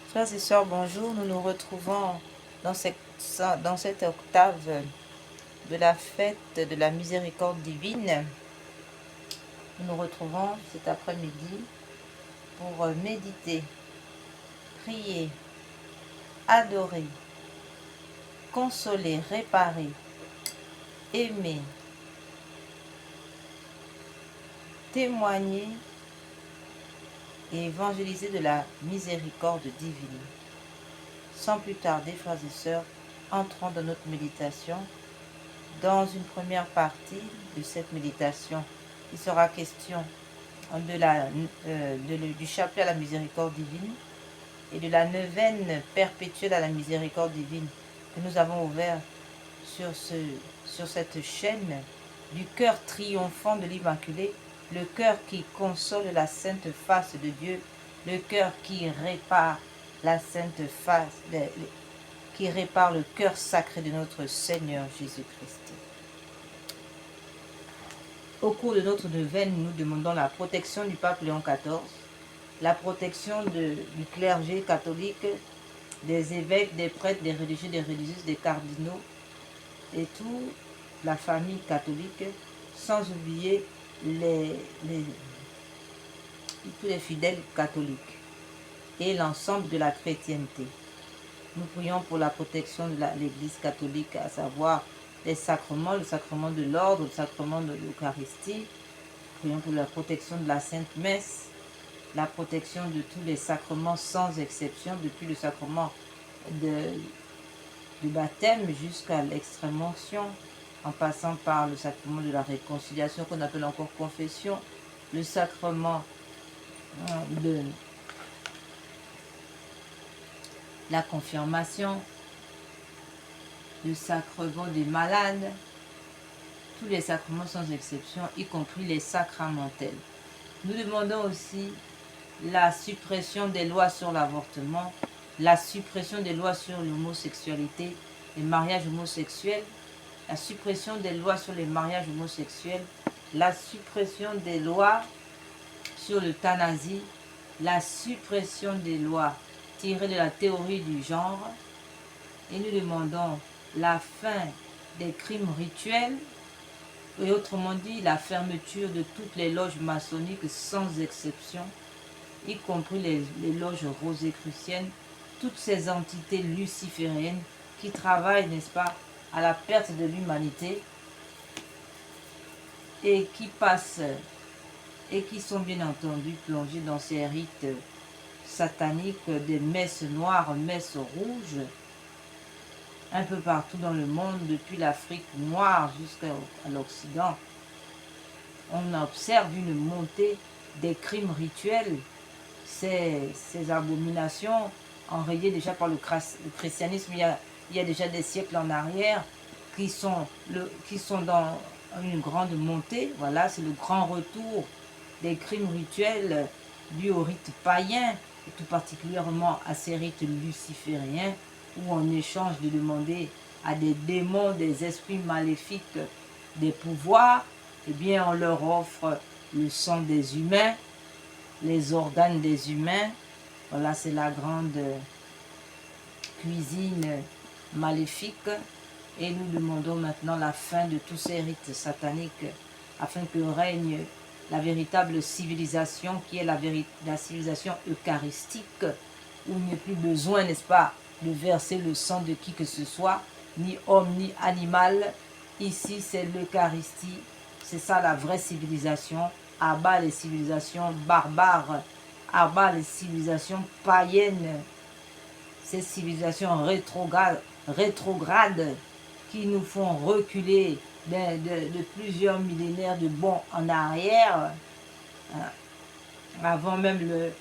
Frères et sœurs, bonjour. Nous nous retrouvons dans cette octave de la fête de la miséricorde divine. Nous nous retrouvons cet après-midi pour méditer, prier, adorer, consoler, réparer, aimer, témoigner et évangéliser de la miséricorde divine. Sans plus tarder, frères et sœurs, entrons dans notre méditation. Dans une première partie de cette méditation, il sera question du chapelet à la miséricorde divine et de la neuvaine perpétuelle à la miséricorde divine que nous avons ouvert sur cette chaîne du cœur triomphant de l'Immaculée, le cœur qui console la sainte face de Dieu, le cœur qui répare la sainte face, qui répare le cœur sacré de notre Seigneur Jésus-Christ. Au cours de notre neuvaine, nous demandons la protection du pape Léon XIV, la protection du clergé catholique, des évêques, des prêtres, des religieux, des religieuses, des cardinaux et toute la famille catholique, sans oublier tous les fidèles catholiques et l'ensemble de la chrétienté. Nous prions pour la protection de l'Église catholique, à savoir les sacrements, le sacrement de l'ordre, le sacrement de l'Eucharistie. Prions pour la protection de la Sainte Messe, la protection de tous les sacrements sans exception, depuis le sacrement du baptême jusqu'à l'extrême-onction, en passant par le sacrement de la réconciliation qu'on appelle encore confession, le sacrement de la confirmation, le sacrement des malades, tous les sacrements sans exception, y compris les sacramentels. Nous demandons aussi la suppression des lois sur l'avortement, la suppression des lois sur l'homosexualité, les mariages homosexuels, la suppression des lois sur les mariages homosexuels, la suppression des lois sur l'euthanasie, la suppression des lois tirées de la théorie du genre, et nous demandons la fin des crimes rituels, et autrement dit la fermeture de toutes les loges maçonniques sans exception, y compris les loges rosicruciennes, toutes ces entités lucifériennes qui travaillent, n'est-ce pas, à la perte de l'humanité et qui passent et qui sont bien entendu plongés dans ces rites sataniques, des messes noires, messes rouges, un peu partout dans le monde, depuis l'Afrique noire jusqu'à l'Occident. On observe une montée des crimes rituels, ces abominations enrayées déjà par le christianisme il y a déjà des siècles en arrière, qui sont dans une grande montée. Voilà, c'est le grand retour des crimes rituels dus aux rites païens, et tout particulièrement à ces rites lucifériens, où en échange de demander à des démons, des esprits maléfiques, des pouvoirs, eh bien on leur offre le sang des humains, les organes des humains. Voilà, c'est la grande cuisine maléfique. Et nous demandons maintenant la fin de tous ces rites sataniques, afin que règne la véritable civilisation, qui est la civilisation eucharistique, où il n'y a plus besoin, n'est-ce pas, de verser le sang de qui que ce soit, ni homme ni animal. Ici, c'est l'Eucharistie. C'est ça la vraie civilisation. À bas les civilisations barbares, à bas les civilisations païennes, ces civilisations rétrogrades qui nous font reculer de plusieurs millénaires de bons en arrière, avant même le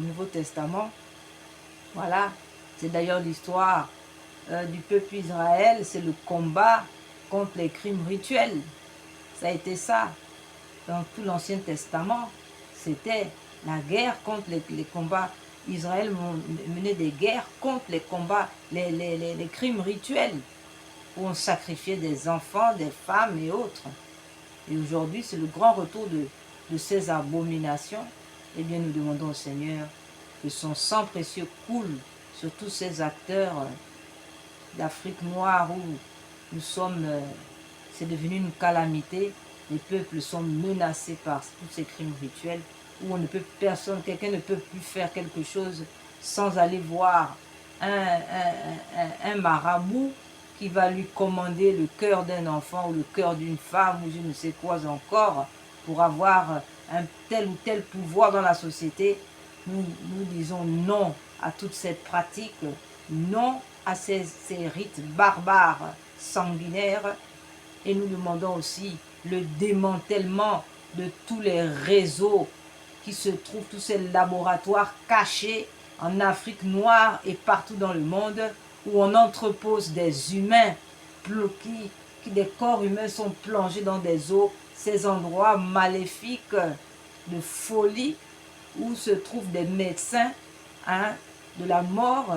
Nouveau Testament. Voilà, c'est d'ailleurs l'histoire du peuple Israël, c'est le combat contre les crimes rituels. Ça a été ça dans tout l'Ancien Testament. C'était la guerre contre les combats. Israël menait des guerres contre les combats, les crimes rituels, où on sacrifiait des enfants, des femmes et autres. Et aujourd'hui, c'est le grand retour de ces abominations. Eh bien, nous demandons au Seigneur que son sang précieux coule sur tous ces acteurs d'Afrique noire où nous sommes, c'est devenu une calamité. Les peuples sont menacés par tous ces crimes rituels où on ne peut, quelqu'un ne peut plus faire quelque chose sans aller voir un marabout qui va lui commander le cœur d'un enfant ou le cœur d'une femme ou je ne sais quoi encore pour avoir un tel ou tel pouvoir dans la société. Nous disons non à toutes ces pratiques, non à ces rites barbares, sanguinaires, et nous demandons aussi le démantèlement de tous les réseaux qui se trouvent, tous ces laboratoires cachés en Afrique noire et partout dans le monde, où on entrepose des humains, des corps humains sont plongés dans des eaux, ces endroits maléfiques de folie, où se trouvent des médecins de la mort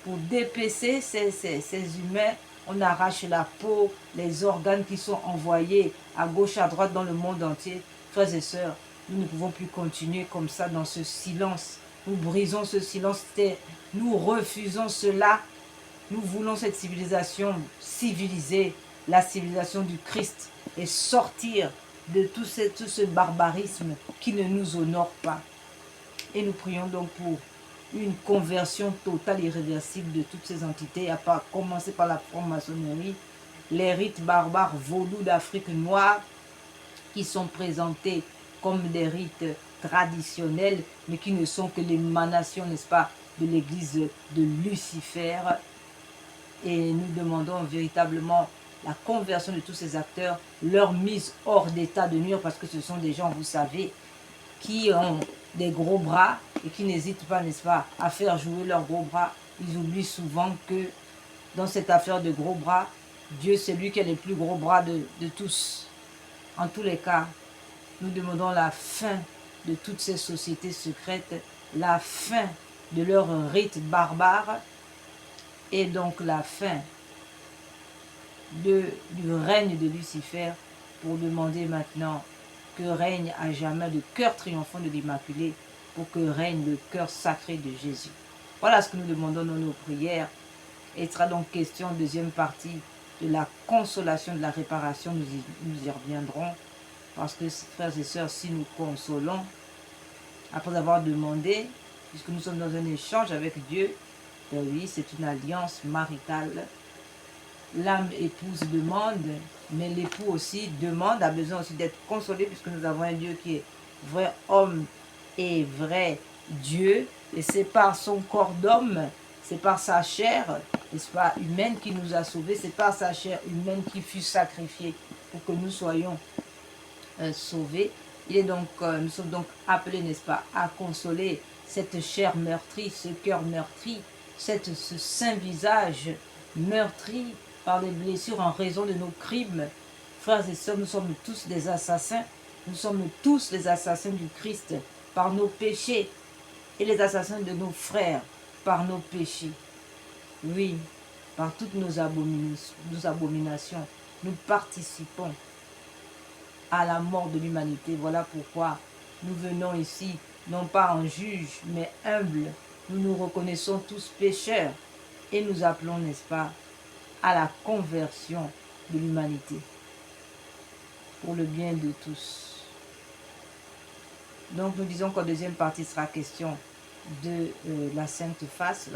pour dépecer ces humains. On arrache la peau, les organes qui sont envoyés à gauche, à droite dans le monde entier. Frères et sœurs, nous ne pouvons plus continuer comme ça dans ce silence. Nous brisons ce silence, nous refusons cela. Nous voulons cette civilisation civilisée, la civilisation du Christ, et sortir de tout ce barbarisme qui ne nous honore pas. Et nous prions donc pour une conversion totale et irréversible de toutes ces entités, à commencer par la franc-maçonnerie, les rites barbares vaudous d'Afrique noire qui sont présentés comme des rites traditionnels, mais qui ne sont que l'émanation, n'est-ce pas, de l'église de Lucifer. Et nous demandons véritablement la conversion de tous ces acteurs, leur mise hors d'état de nuire, parce que ce sont des gens, vous savez, qui ont des gros bras et qui n'hésitent pas, n'est-ce pas, à faire jouer leurs gros bras. Ils oublient souvent que dans cette affaire de gros bras, Dieu c'est lui qui a les plus gros bras de tous. En tous les cas, nous demandons la fin de toutes ces sociétés secrètes, la fin de leurs rites barbares et donc la fin du règne de Lucifer, pour demander maintenant que règne à jamais le cœur triomphant de l'Immaculée, pour que règne le cœur sacré de Jésus. Voilà ce que nous demandons dans nos prières. Et il sera donc question, deuxième partie, de la consolation, de la réparation. Nous y reviendrons. Parce que, frères et sœurs, si nous consolons, après avoir demandé, puisque nous sommes dans un échange avec Dieu, ben oui, c'est une alliance maritale. L'âme épouse demande, mais l'époux aussi demande, a besoin aussi d'être consolé, puisque nous avons un Dieu qui est vrai homme et vrai Dieu. Et c'est par son corps d'homme, c'est par sa chair, n'est-ce pas, humaine qui nous a sauvés, c'est par sa chair humaine qui fut sacrifiée pour que nous soyons sauvés. Nous sommes donc appelés, n'est-ce pas, à consoler cette chair meurtrie, ce cœur meurtri, ce saint visage meurtri par les blessures en raison de nos crimes. Frères et sœurs, nous sommes tous des assassins. Nous sommes tous les assassins du Christ par nos péchés et les assassins de nos frères par nos péchés. Oui, par toutes nos abominations, nous participons à la mort de l'humanité. Voilà pourquoi nous venons ici, non pas en juge, mais humble. Nous nous reconnaissons tous pécheurs et nous appelons, n'est-ce pas, à la conversion de l'humanité pour le bien de tous. Donc nous disons qu'en deuxième partie sera question de la Sainte Face.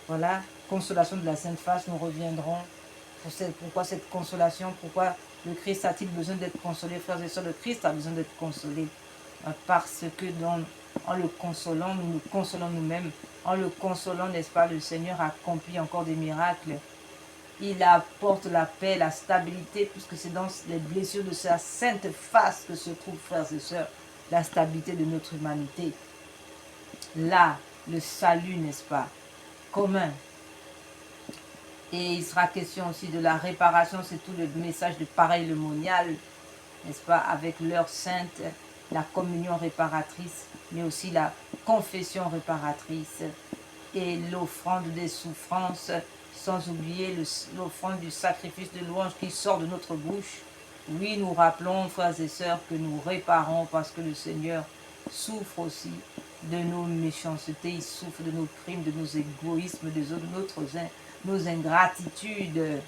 Voilà, consolation de la Sainte Face. Nous reviendrons pourquoi cette consolation, pourquoi le Christ a-t-il besoin d'être consolé, frères et sœurs. Le Christ a besoin d'être consolé parce que en le consolant, nous nous consolons nous-mêmes. En le consolant, n'est-ce pas, le Seigneur accomplit encore des miracles. Il apporte la paix, la stabilité, puisque c'est dans les blessures de sa sainte face que se trouve, frères et sœurs, la stabilité de notre humanité. Là, le salut, n'est-ce pas, commun. Et il sera question aussi de la réparation, c'est tout le message de pareil le monial, n'est-ce pas, avec l'heure sainte, la communion réparatrice, mais aussi la confession réparatrice et l'offrande des souffrances, sans oublier l'offrande du sacrifice de louange qui sort de notre bouche. Oui, nous rappelons, frères et sœurs, que nous réparons parce que le Seigneur souffre aussi. de nos méchancetés, il souffre de nos crimes, de nos égoïsmes, nos ingratitudes.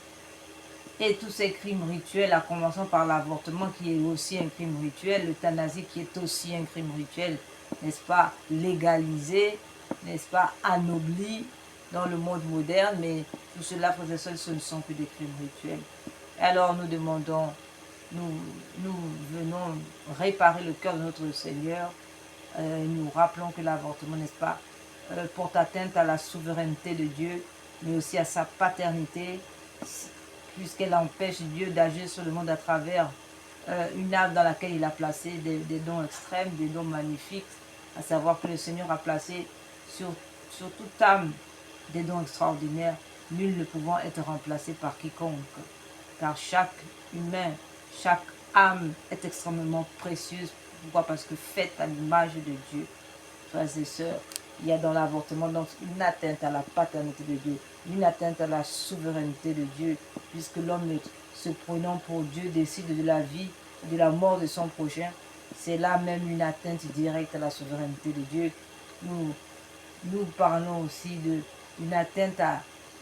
Et tous ces crimes rituels, à commencer par l'avortement qui est aussi un crime rituel, l'euthanasie qui est aussi un crime rituel, n'est-ce pas, légalisé, n'est-ce pas, anobli dans le monde moderne, mais tout cela, frères et sœurs, ce ne sont que des crimes rituels. Alors nous demandons, nous venons réparer le cœur de notre Seigneur, nous rappelons que l'avortement, n'est-ce pas, porte atteinte à la souveraineté de Dieu, mais aussi à sa paternité, puisqu'elle empêche Dieu d'agir sur le monde à travers une âme dans laquelle il a placé des dons extrêmes, des dons magnifiques, à savoir que le Seigneur a placé sur toute âme des dons extraordinaires, nul ne pouvant être remplacé par quiconque, car chaque humain, chaque âme est extrêmement précieuse. Pourquoi? Parce que faite à l'image de Dieu. Frères et sœurs, il y a dans l'avortement donc une atteinte à la paternité de Dieu, une atteinte à la souveraineté de Dieu, puisque l'homme se prenant pour Dieu décide de la vie, de la mort de son prochain. C'est là même une atteinte directe à la souveraineté de Dieu. Nous parlons aussi d'une atteinte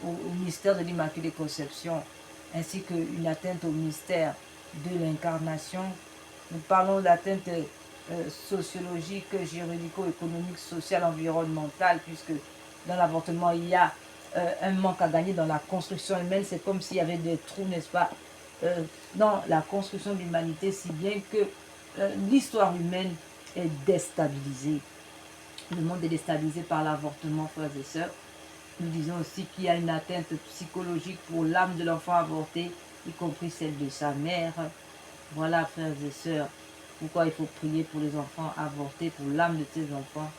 au mystère de l'Immaculée Conception, ainsi qu'une atteinte au mystère de l'incarnation. Nous parlons d'atteinte sociologique, juridico-économique, sociale, environnementale, puisque dans l'avortement, il y a un manque à gagner dans la construction humaine. C'est comme s'il y avait des trous, n'est-ce pas, dans la construction de l'humanité, si bien que l'histoire humaine est déstabilisée. Le monde est déstabilisé par l'avortement, frères et sœurs. Nous disons aussi qu'il y a une atteinte psychologique pour l'âme de l'enfant avorté, y compris celle de sa mère. Voilà, frères et sœurs, pourquoi il faut prier pour les enfants avortés, pour l'âme de ces enfants.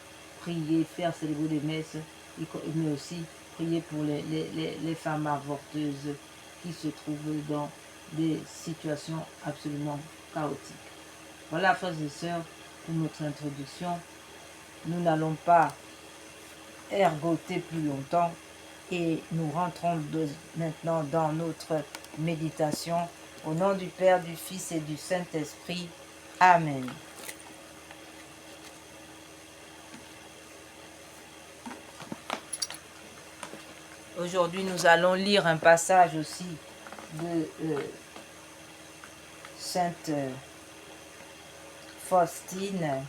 Prier, faire célébrer des messes, mais aussi prier pour les femmes avorteuses qui se trouvent dans des situations absolument chaotiques. Voilà, frères et sœurs, pour notre introduction. Nous n'allons pas ergoter plus longtemps et nous rentrons maintenant dans notre méditation. Au nom du Père, du Fils et du Saint-Esprit. Amen. Aujourd'hui, nous allons lire un passage aussi de Sainte Faustine.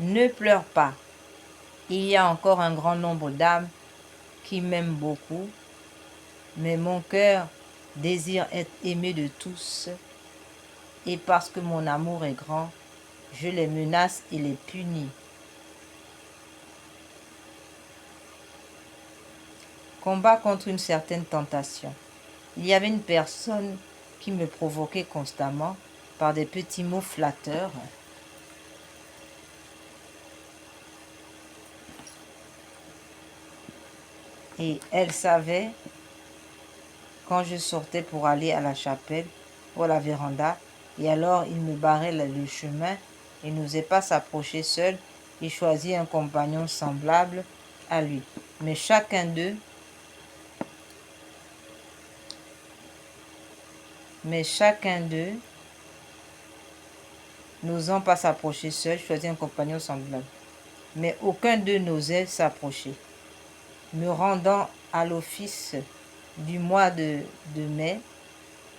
Ne pleure pas. Il y a encore un grand nombre d'âmes qui m'aiment beaucoup, mais mon cœur désire être aimé de tous, et parce que mon amour est grand, je les menace et les punis. Combat contre une certaine tentation. Il y avait une personne qui me provoquait constamment par des petits mots flatteurs. Et elle savait, quand je sortais pour aller à la chapelle ou à la véranda, et alors il me barrait le chemin et n'osait pas s'approcher seul, il choisit un compagnon semblable à lui. Mais chacun d'eux n'osant pas s'approcher seul, choisit un compagnon semblable. Mais aucun d'eux n'osait s'approcher. Me rendant à l'office du mois de mai,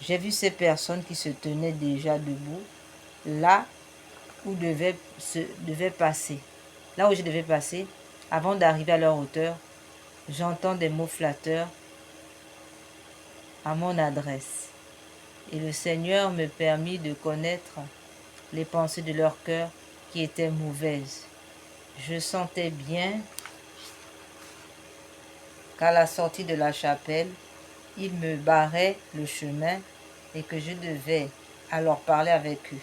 j'ai vu ces personnes qui se tenaient déjà debout, là où je devais passer. Avant d'arriver à leur hauteur, j'entends des mots flatteurs à mon adresse. Et le Seigneur me permit de connaître les pensées de leur cœur qui étaient mauvaises. Je sentais bien qu'à la sortie de la chapelle, ils me barraient le chemin et que je devais alors parler avec eux.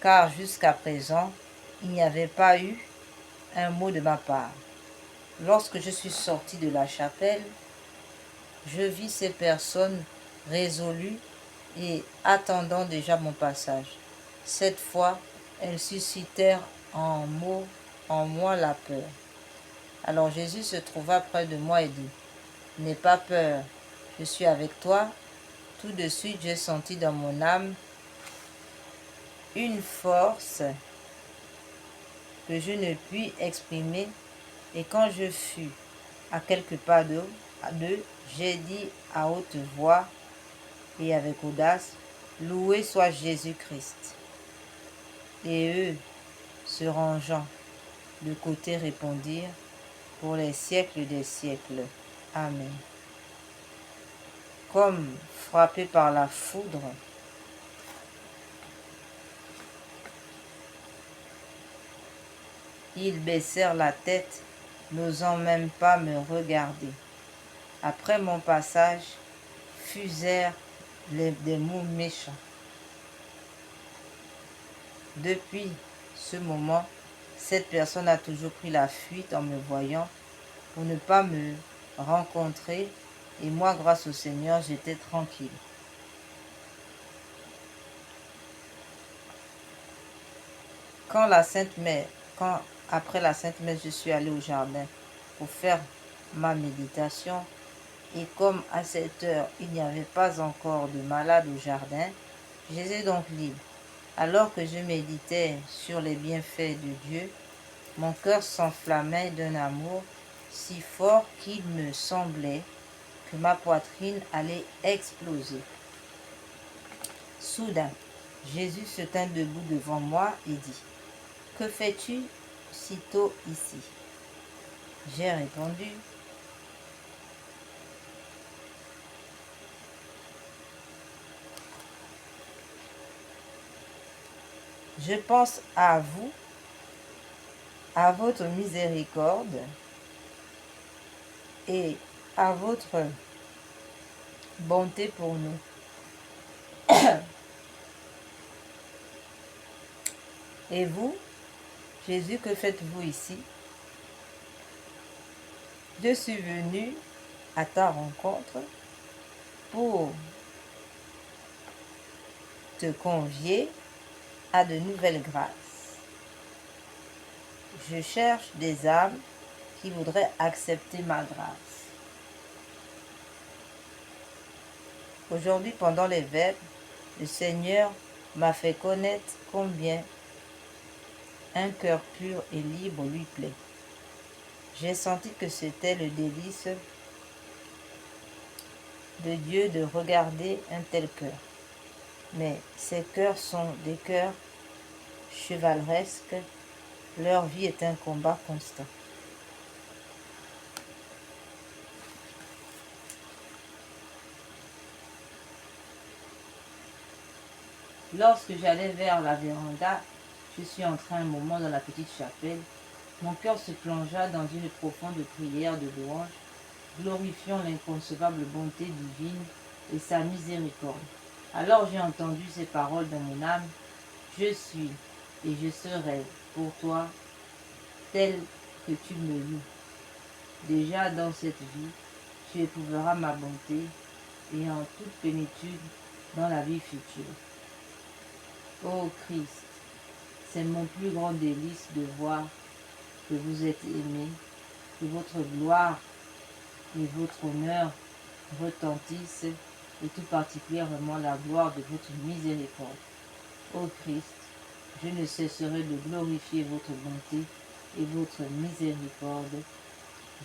Car jusqu'à présent, il n'y avait pas eu un mot de ma part. Lorsque je suis sortie de la chapelle, je vis ces personnes résolues et attendant déjà mon passage. Cette fois, elles suscitèrent en moi la peur. Alors Jésus se trouva près de moi et dit, « N'aie pas peur, je suis avec toi. » Tout de suite, j'ai senti dans mon âme une force que je ne puis exprimer, et quand je fus à quelques pas d'eux, j'ai dit à haute voix et avec audace, « Loué soit Jésus-Christ. » Et eux, se rangeant de côté, répondirent, « Pour les siècles des siècles. Amen. » Comme frappés par la foudre, ils baissèrent la tête, n'osant même pas me regarder. Après mon passage, fusèrent des mots méchants. Depuis ce moment, cette personne a toujours pris la fuite en me voyant pour ne pas me rencontrer, et moi, grâce au Seigneur, j'étais tranquille. Après la Sainte Messe, je suis allée au jardin pour faire ma méditation, et comme à cette heure, il n'y avait pas encore de malades au jardin, j'étais donc libre. Alors que je méditais sur les bienfaits de Dieu, mon cœur s'enflammait d'un amour si fort qu'il me semblait que ma poitrine allait exploser. Soudain, Jésus se tint debout devant moi et dit, « Que fais-tu si tôt ici ?» J'ai répondu, « Je pense à vous, à votre miséricorde et à votre bonté pour nous. Et vous, Jésus, que faites-vous ici? Je suis venu à ta rencontre pour te convier à de nouvelles grâces. Je cherche des âmes qui voudraient accepter ma grâce. Aujourd'hui, pendant les vêpres, le Seigneur m'a fait connaître combien un cœur pur et libre lui plaît. J'ai senti que c'était le délice de Dieu de regarder un tel cœur. Mais ces cœurs sont des cœurs chevaleresques. Leur vie est un combat constant. Lorsque j'allais vers la véranda, je suis entré un moment dans la petite chapelle. Mon cœur se plongea dans une profonde prière de louange, glorifiant l'inconcevable bonté divine et sa miséricorde. Alors j'ai entendu ces paroles dans mon âme, « Je suis et je serai pour toi tel que tu me loues. Déjà dans cette vie, tu éprouveras ma bonté et en toute plénitude dans la vie future. » Ô Christ, c'est mon plus grand délice de voir que vous êtes aimé, que votre gloire et votre honneur retentissent, et tout particulièrement la gloire de votre miséricorde. Ô Christ, je ne cesserai de glorifier votre bonté et votre miséricorde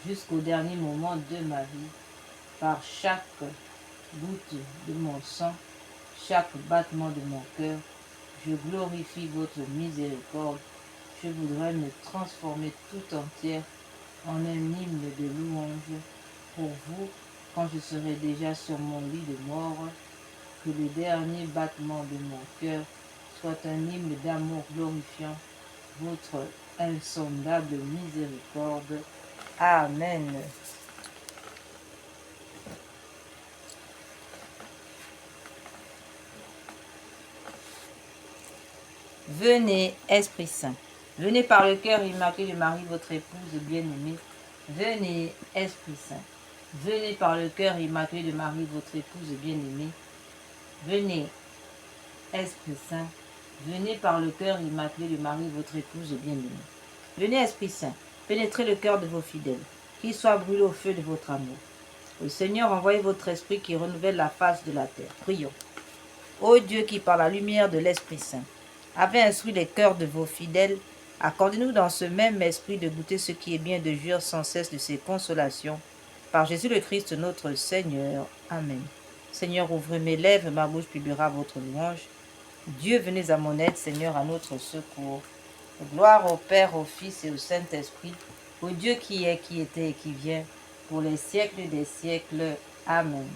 jusqu'au dernier moment de ma vie, par chaque goutte de mon sang, chaque battement de mon cœur. Je glorifie votre miséricorde. Je voudrais me transformer tout entière en un hymne de louange pour vous quand je serai déjà sur mon lit de mort. Que le dernier battement de mon cœur soit un hymne d'amour glorifiant votre insondable miséricorde. Amen. Venez, Esprit Saint. Venez par le cœur immaculé de Marie, votre épouse bien-aimée. Venez, Esprit Saint. Venez par le cœur immaculé de Marie, votre épouse bien-aimée. Venez, Esprit Saint. Venez par le cœur immaculé de Marie, votre épouse bien-aimée. Venez, Esprit Saint, pénétrez le cœur de vos fidèles, qu'ils soient brûlés au feu de votre amour. Le Seigneur, envoyez votre esprit qui renouvelle la face de la terre. Prions. Ô Dieu qui, par la lumière de l'Esprit Saint, avez instruit les cœurs de vos fidèles, accordez-nous dans ce même esprit de goûter ce qui est bien, de jouir sans cesse de ses consolations. Par Jésus le Christ notre Seigneur. Amen. Seigneur, ouvrez mes lèvres, ma bouche publiera votre louange. Dieu, venez à mon aide, Seigneur, à notre secours. Gloire au Père, au Fils et au Saint-Esprit, au Dieu qui est, qui était et qui vient, pour les siècles des siècles. Amen.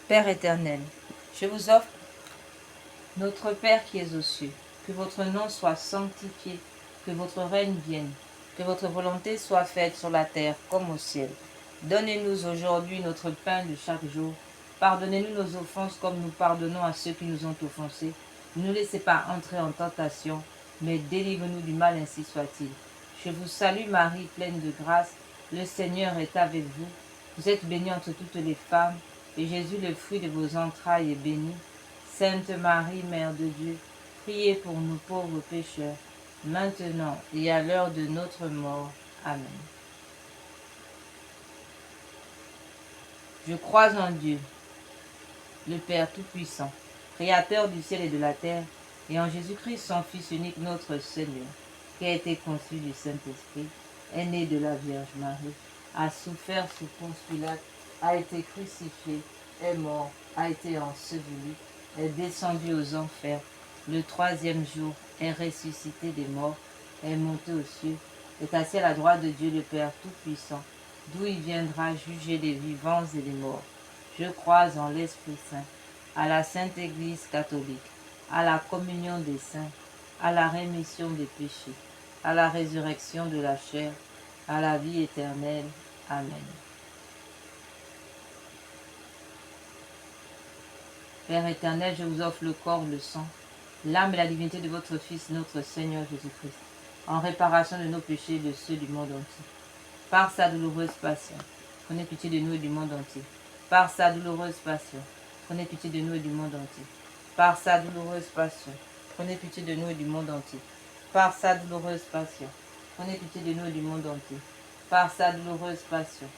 Père éternel, je vous offre notre Père qui es aux cieux, que votre nom soit sanctifié, que votre règne vienne, que votre volonté soit faite sur la terre comme au ciel. Donnez-nous aujourd'hui notre pain de chaque jour. Pardonnez-nous nos offenses comme nous pardonnons à ceux qui nous ont offensés. Ne nous laissez pas entrer en tentation, mais délivre-nous du mal, ainsi soit-il. Je vous salue Marie, pleine de grâce, le Seigneur est avec vous. Vous êtes bénie entre toutes les femmes, et Jésus, le fruit de vos entrailles, est béni. Sainte Marie, Mère de Dieu, priez pour nous pauvres pécheurs, maintenant et à l'heure de notre mort. Amen. Je crois en Dieu, le Père Tout-Puissant, Créateur du ciel et de la terre, et en Jésus-Christ, son Fils unique, notre Seigneur, qui a été conçu du Saint-Esprit, est né de la Vierge Marie, a souffert sous Ponce Pilate, a été crucifié, est mort, a été enseveli, est descendu aux enfers, le troisième jour est ressuscité des morts, est monté aux cieux, est assis à la droite de Dieu le Père Tout-Puissant, d'où il viendra juger les vivants et les morts. Je crois en l'Esprit Saint, à la Sainte Église catholique, à la communion des saints, à la rémission des péchés, à la résurrection de la chair, à la vie éternelle. Amen. Père éternel, je vous offre le corps, le sang, l'âme et la divinité de votre Fils, notre Seigneur Jésus-Christ, en réparation de nos péchés et de ceux du monde entier. Par sa douloureuse passion, prenez pitié de nous et du monde entier. Par sa douloureuse passion, prenez pitié de nous et du monde entier. Par sa douloureuse passion, prenez pitié de nous et du monde entier. Par sa douloureuse passion, prenez pitié de nous et du monde entier. Par sa douloureuse passion,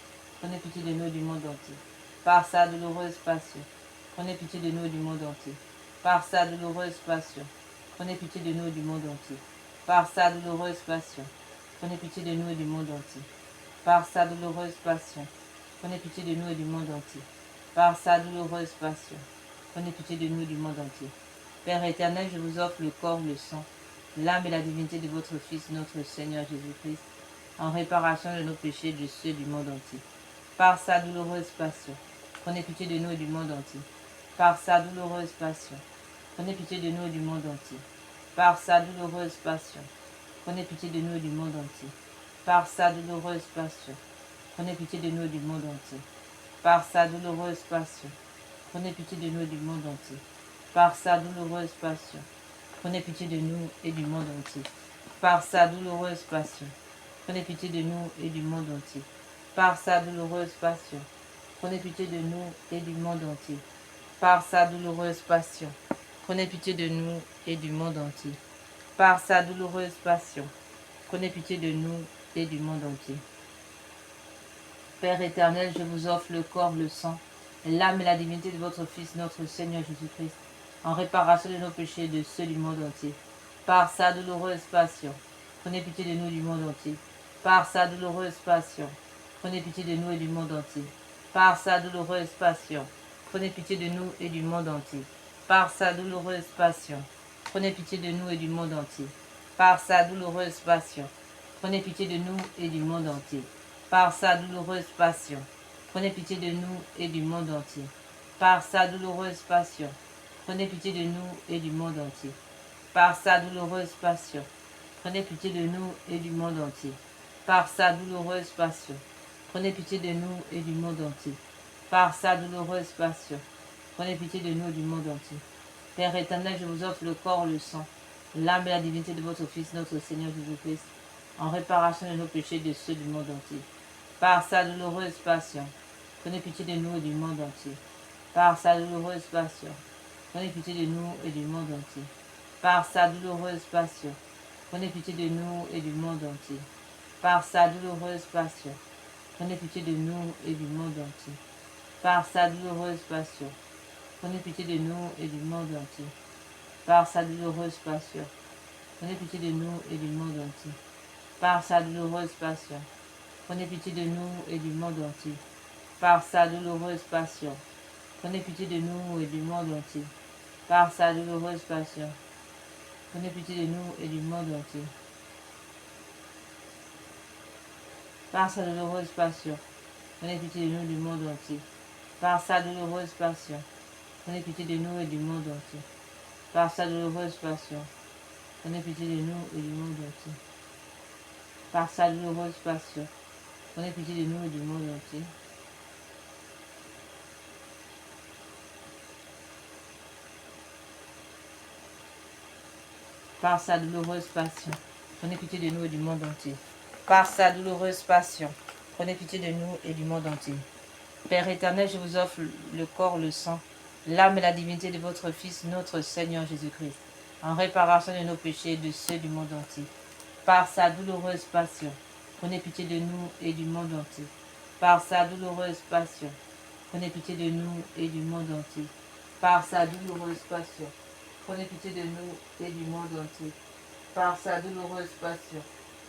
prenez pitié de nous et du monde entier. Par sa douloureuse passion, prenez pitié de nous et du monde entier. Par sa douloureuse passion, prenez pitié de nous et du monde entier. Par sa douloureuse passion, prenez pitié de nous et du monde entier. Par sa douloureuse passion, prenez pitié de nous et du monde entier. Par sa douloureuse passion, prenez pitié de nous et du monde entier. Père éternel, je vous offre le corps, le sang, l'âme et la divinité de votre Fils, notre Seigneur Jésus-Christ, en réparation de nos péchés et de ceux du monde entier. Par sa douloureuse passion, prenez pitié de nous et du monde entier. Par sa douloureuse passion, prenez pitié de nous et du monde entier. Par sa douloureuse passion, prenez pitié de nous et du monde entier. Par sa douloureuse passion, prenez pitié de nous et du monde entier. Par sa douloureuse passion, prenez pitié de nous et du monde entier. Par sa douloureuse passion, prenez pitié de nous et du monde entier. Par sa douloureuse passion, prenez pitié de nous et du monde entier. Par sa douloureuse passion, prenez pitié de nous et du monde entier. Par sa douloureuse passion, prenez pitié de nous et du monde entier. Par sa douloureuse passion, prenez pitié de nous et du monde entier. Père éternel, je vous offre le corps, le sang, l'âme et la divinité de votre Fils, notre Seigneur Jésus-Christ, en réparation de nos péchés et de ceux du monde entier. Par sa douloureuse passion, prenez pitié de nous et du monde entier. Par sa douloureuse passion, prenez pitié de nous et du monde entier. Par sa douloureuse passion, prenez pitié de nous et du monde entier. Par sa douloureuse passion, prenez pitié de nous et du monde entier. Par sa douloureuse passion, prenez pitié de nous et du monde entier. Par sa douloureuse passion, prenez pitié de nous et du monde entier. Par sa douloureuse passion, prenez pitié de nous et du monde entier. Par sa douloureuse passion, prenez pitié de nous et du monde entier. Par sa douloureuse passion, prenez pitié de nous et du monde entier. Par sa douloureuse passion, prenez pitié de nous et du monde entier. Père éternel, je vous offre le corps, le sang, l'âme et la divinité de votre Fils, notre Seigneur Jésus-Christ, en réparation de nos péchés et de ceux du monde entier. Par sa douloureuse passion, prenez pitié de nous et du monde entier. Par sa douloureuse passion, prenez pitié de nous et du monde entier. Par sa douloureuse passion, prenez pitié de nous et du monde entier. Par sa douloureuse passion, prenez pitié de nous et du monde entier. Par sa douloureuse passion, prenez pitié de nous et du monde entier. Par sa douloureuse passion, prenez pitié de nous et du monde entier. Par sa douloureuse passion, prenez pitié de nous et du monde entier. Par sa douloureuse passion, prenez pitié de nous et du monde entier. Par sa douloureuse passion, prenez pitié de nous et du monde entier. Par sa douloureuse passion, prenez pitié de nous et du monde entier. Par sa douloureuse passion, prenez pitié de nous et du monde entier. Par sa douloureuse passion, prenez pitié de nous et du monde entier. Par sa douloureuse passion, prenez pitié de nous et du monde entier. Par sa douloureuse passion, prenez pitié de nous et du monde entier. Par sa douloureuse passion, prenez pitié de nous et du monde entier. Père éternel, je vous offre le corps, le sang, l'âme et la divinité de votre Fils, notre Seigneur Jésus-Christ, en réparation de nos péchés et de ceux du monde entier. Par sa douloureuse passion, prenez pitié de nous et du monde entier. Par sa douloureuse passion, prenez pitié de nous et du monde entier. Par sa douloureuse passion, prenez pitié de nous et du monde entier. Par sa douloureuse passion,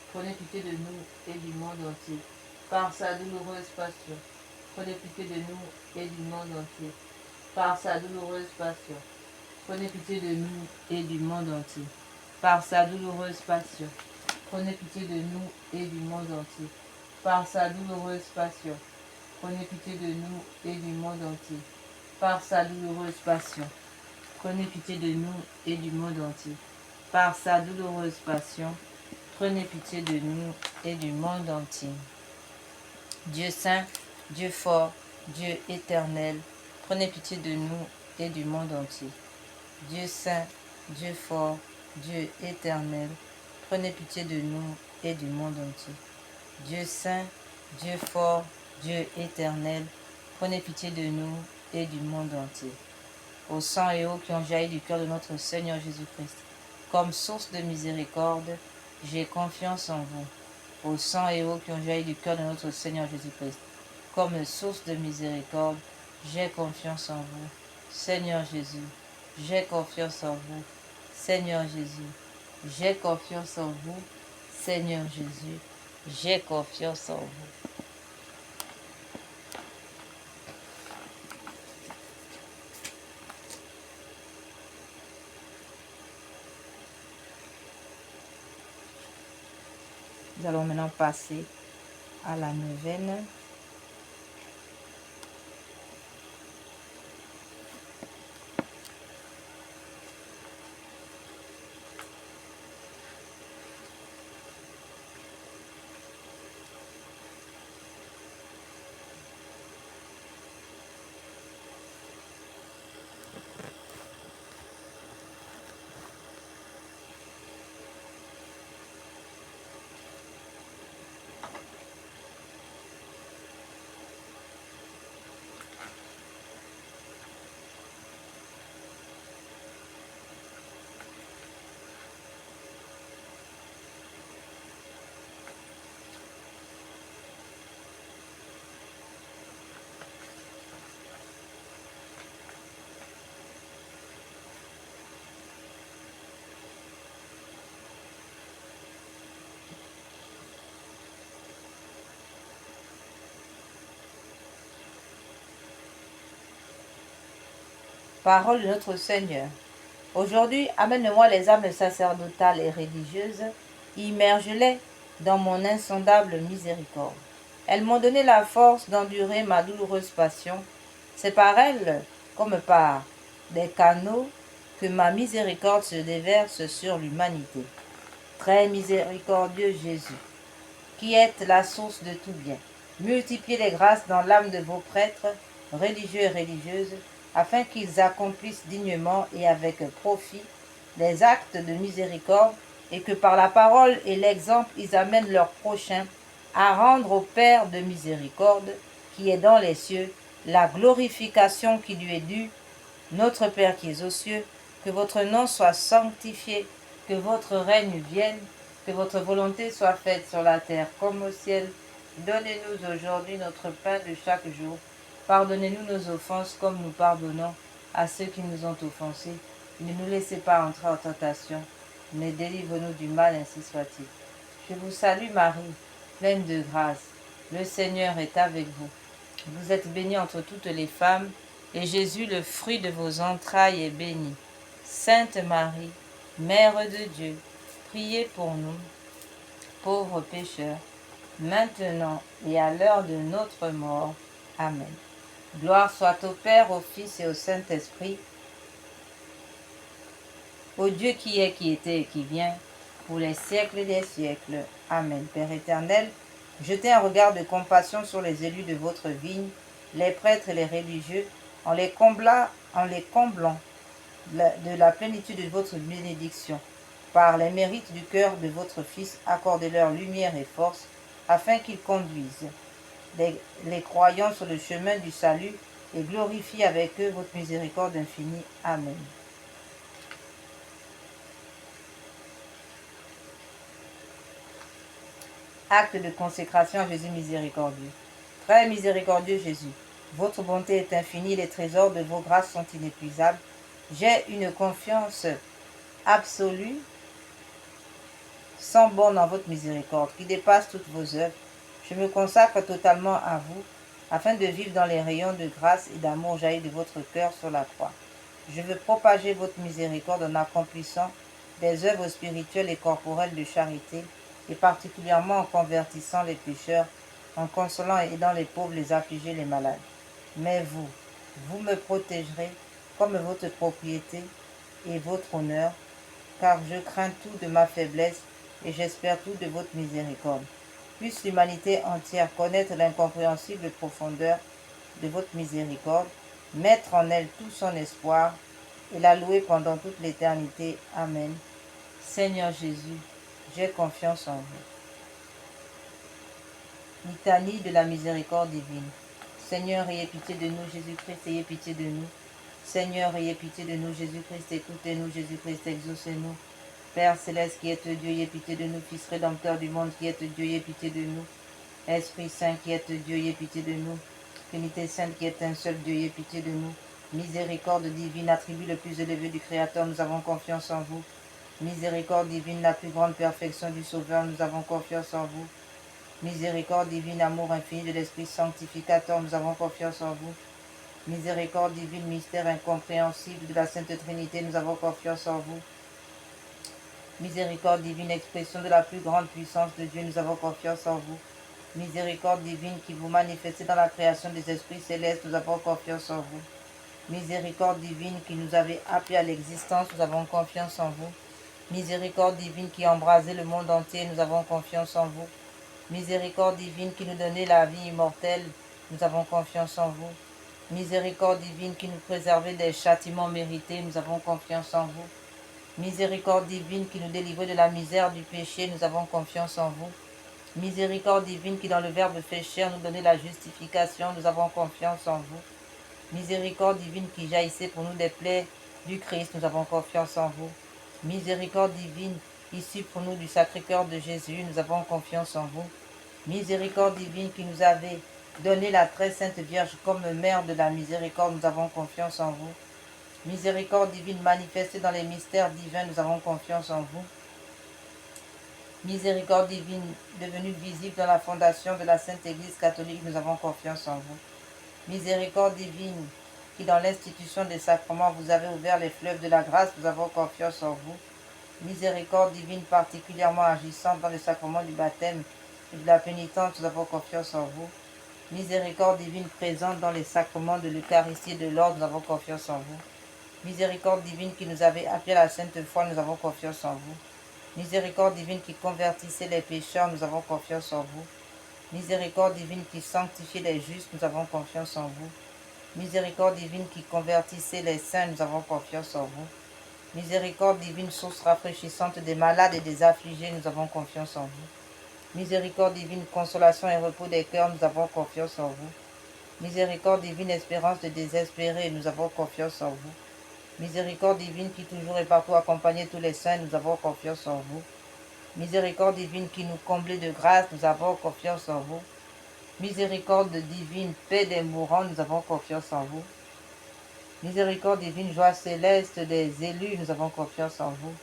prenez pitié de nous et du monde entier. Par sa douloureuse passion, prenez pitié de nous et du monde entier. Par sa douloureuse passion, prenez pitié de nous et du monde entier. Par sa douloureuse passion, prenez pitié de nous et du monde entier. Par sa douloureuse passion, prenez pitié de nous et du monde entier. Par sa douloureuse passion, prenez pitié de nous et du monde entier. Par sa douloureuse passion, prenez pitié de nous et du monde entier. Dieu saint, Dieu fort, Dieu éternel, prenez pitié de nous et du monde entier. Dieu saint, Dieu fort, Dieu éternel, prenez pitié de nous et du monde entier. Dieu saint, Dieu fort, Dieu éternel, prenez pitié de nous et du monde entier. Au sang et eau qui ont jailli du cœur de notre Seigneur Jésus-Christ, comme source de miséricorde, j'ai confiance en vous. Au sang et eau qui ont jailli du cœur de notre Seigneur Jésus-Christ, comme source de miséricorde, j'ai confiance en vous. Seigneur Jésus, j'ai confiance en vous. Seigneur Jésus, j'ai confiance en vous. Seigneur Jésus, j'ai confiance en vous. Nous allons maintenant passer à la neuvaine. Parole de notre Seigneur. Aujourd'hui, amène-moi les âmes sacerdotales et religieuses, immerge-les dans mon insondable miséricorde. Elles m'ont donné la force d'endurer ma douloureuse passion. C'est par elles, comme par des canaux, que ma miséricorde se déverse sur l'humanité. Très miséricordieux Jésus, qui êtes la source de tout bien, multipliez les grâces dans l'âme de vos prêtres, religieux et religieuses, afin qu'ils accomplissent dignement et avec profit les actes de miséricorde, et que par la parole et l'exemple, ils amènent leurs prochains à rendre au Père de miséricorde, qui est dans les cieux, la glorification qui lui est due. Notre Père qui es aux cieux, que votre nom soit sanctifié, que votre règne vienne, que votre volonté soit faite sur la terre comme au ciel. Donnez-nous aujourd'hui notre pain de chaque jour. Pardonnez-nous nos offenses comme nous pardonnons à ceux qui nous ont offensés. Ne nous laissez pas entrer en tentation, mais délivre-nous du mal, ainsi soit-il. Je vous salue Marie, pleine de grâce. Le Seigneur est avec vous. Vous êtes bénie entre toutes les femmes, et Jésus, le fruit de vos entrailles, est béni. Sainte Marie, Mère de Dieu, priez pour nous, pauvres pécheurs, maintenant et à l'heure de notre mort. Amen. Gloire soit au Père, au Fils et au Saint-Esprit, au Dieu qui est, qui était et qui vient, pour les siècles des siècles. Amen. Père éternel, jetez un regard de compassion sur les élus de votre vigne, les prêtres et les religieux, en les comblant de la plénitude de votre bénédiction. Par les mérites du cœur de votre Fils, accordez-leur lumière et force, afin qu'ils conduisent les croyants sur le chemin du salut et glorifient avec eux votre miséricorde infinie. Amen. Acte de consécration à Jésus miséricordieux. Très miséricordieux Jésus, votre bonté est infinie, les trésors de vos grâces sont inépuisables. J'ai une confiance absolue, sans borne en votre miséricorde, qui dépasse toutes vos œuvres. Je me consacre totalement à vous, afin de vivre dans les rayons de grâce et d'amour jaillis de votre cœur sur la croix. Je veux propager votre miséricorde en accomplissant des œuvres spirituelles et corporelles de charité, et particulièrement en convertissant les pécheurs, en consolant et aidant les pauvres, les affligés, les malades. Mais vous, vous me protégerez comme votre propriété et votre honneur, car je crains tout de ma faiblesse et j'espère tout de votre miséricorde. Puisse l'humanité entière connaître l'incompréhensible profondeur de votre miséricorde, mettre en elle tout son espoir et la louer pendant toute l'éternité. Amen. Seigneur Jésus, j'ai confiance en vous. Litanie de la miséricorde divine. Seigneur, ayez pitié de nous. Jésus-Christ, ayez pitié de nous. Seigneur, ayez pitié de nous. Jésus-Christ, écoutez-nous. Jésus-Christ, exaucez-nous. Père céleste qui êtes Dieu, ayez pitié de nous. Fils rédempteur du monde qui êtes Dieu, ayez pitié de nous. Esprit Saint qui êtes Dieu, ayez pitié de nous. Trinité Sainte qui est un seul Dieu, ayez pitié de nous. Miséricorde divine, attribut le plus élevé du Créateur, nous avons confiance en vous. Miséricorde divine, la plus grande perfection du Sauveur, nous avons confiance en vous. Miséricorde divine, amour infini de l'Esprit sanctificateur, nous avons confiance en vous. Miséricorde divine, mystère incompréhensible de la Sainte Trinité, nous avons confiance en vous. Miséricorde divine, expression de la plus grande puissance de Dieu, nous avons confiance en vous. Miséricorde divine qui vous manifestez dans la création des esprits célestes, nous avons confiance en vous. Miséricorde divine qui nous avez appelés à l'existence, nous avons confiance en vous. Miséricorde divine qui embrasez le monde entier, nous avons confiance en vous. Miséricorde divine qui nous donnez la vie immortelle, nous avons confiance en vous. Miséricorde divine qui nous préservez des châtiments mérités, nous avons confiance en vous. Miséricorde divine qui nous délivrez de la misère du péché, nous avons confiance en vous. Miséricorde divine qui dans le Verbe fait chair nous donnez la justification, nous avons confiance en vous. Miséricorde divine qui jaillissez pour nous des plaies du Christ, nous avons confiance en vous. Miséricorde divine issue pour nous du Sacré-Cœur de Jésus, nous avons confiance en vous. Miséricorde divine qui nous avez donné la très sainte Vierge comme mère de la miséricorde, nous avons confiance en vous. Miséricorde divine manifestée dans les mystères divins, nous avons confiance en vous. Miséricorde divine devenue visible dans la fondation de la Sainte Église catholique, nous avons confiance en vous. Miséricorde divine qui dans l'institution des sacrements vous avez ouvert les fleuves de la grâce, nous avons confiance en vous. Miséricorde divine particulièrement agissante dans le sacrement du baptême et de la pénitence, nous avons confiance en vous. Miséricorde divine présente dans les sacrements de l'Eucharistie et de l'ordre, nous avons confiance en vous. Miséricorde divine qui nous avait appelé à la sainte foi, nous avons confiance en vous. Miséricorde divine qui convertissait les pécheurs, nous avons confiance en vous. Miséricorde divine qui sanctifiait les justes, nous avons confiance en vous. Miséricorde divine qui convertissait les saints, nous avons confiance en vous. Miséricorde divine, source rafraîchissante des malades et des affligés, nous avons confiance en vous. Miséricorde divine, consolation et repos des cœurs, nous avons confiance en vous. Miséricorde divine, espérance de désespérés, nous avons confiance en vous. Miséricorde divine qui toujours et partout accompagnait tous les saints, nous avons confiance en vous. Miséricorde divine qui nous comblait de grâce, nous avons confiance en vous. Miséricorde divine, paix des mourants, nous avons confiance en vous. Miséricorde divine, joie céleste des élus, nous avons confiance en vous.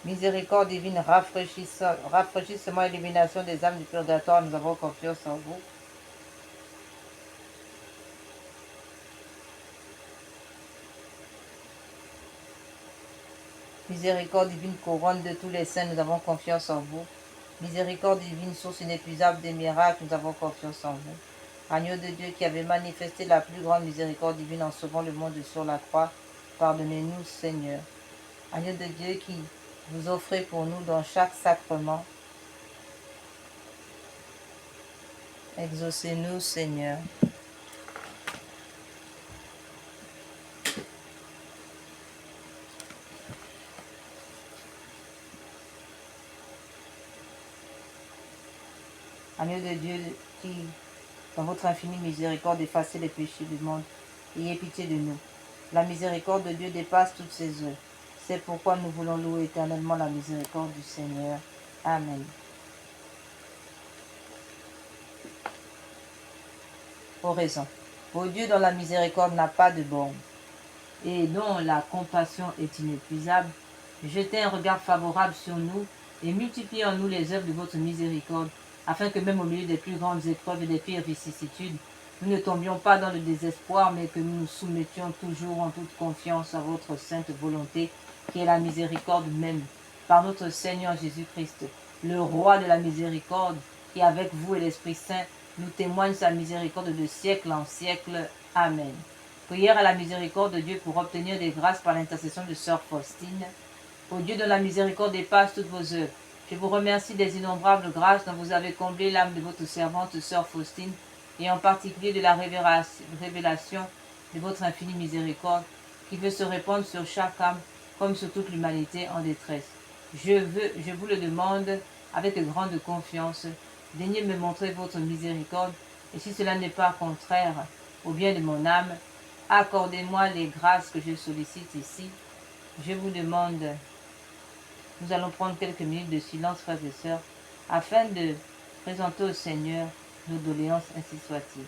Miséricorde divine, rafraîchissement, illumination des âmes du purgatoire, nous avons confiance en vous. Miséricorde divine, couronne de tous les saints, nous avons confiance en vous. Miséricorde divine, source inépuisable des miracles, nous avons confiance en vous. Agneau de Dieu qui avait manifesté la plus grande miséricorde divine en sauvant le monde sur la croix, pardonnez-nous, Seigneur. Agneau de Dieu qui vous offrez pour nous dans chaque sacrement, exaucez-nous, Seigneur. Agneau de Dieu qui, dans votre infinie miséricorde, effacez les péchés du monde, ayez pitié de nous. La miséricorde de Dieu dépasse toutes ses œuvres. C'est pourquoi nous voulons louer éternellement la miséricorde du Seigneur. Amen. Oraison. Ô Dieu dont la miséricorde n'a pas de borne et dont la compassion est inépuisable, jetez un regard favorable sur nous et multipliez en nous les œuvres de votre miséricorde, afin que même au milieu des plus grandes épreuves et des pires vicissitudes, nous ne tombions pas dans le désespoir, mais que nous nous soumettions toujours en toute confiance à votre sainte volonté, qui est la miséricorde même, par notre Seigneur Jésus-Christ, le roi de la miséricorde, qui avec vous et l'Esprit Saint nous témoigne sa miséricorde de siècle en siècle. Amen. Prière à la miséricorde de Dieu pour obtenir des grâces par l'intercession de Sœur Faustine. Ô Dieu dont la miséricorde dépasse toutes vos œuvres, je vous remercie des innombrables grâces dont vous avez comblé l'âme de votre servante Sœur Faustine, et en particulier de la révélation de votre infinie miséricorde, qui veut se répandre sur chaque âme comme sur toute l'humanité en détresse. Je vous le demande avec grande confiance, daignez me montrer votre miséricorde, et si cela n'est pas contraire au bien de mon âme, accordez-moi les grâces que je sollicite ici. Je vous demande, nous allons prendre quelques minutes de silence, frères et sœurs, afin de présenter au Seigneur nos doléances, ainsi soit-il.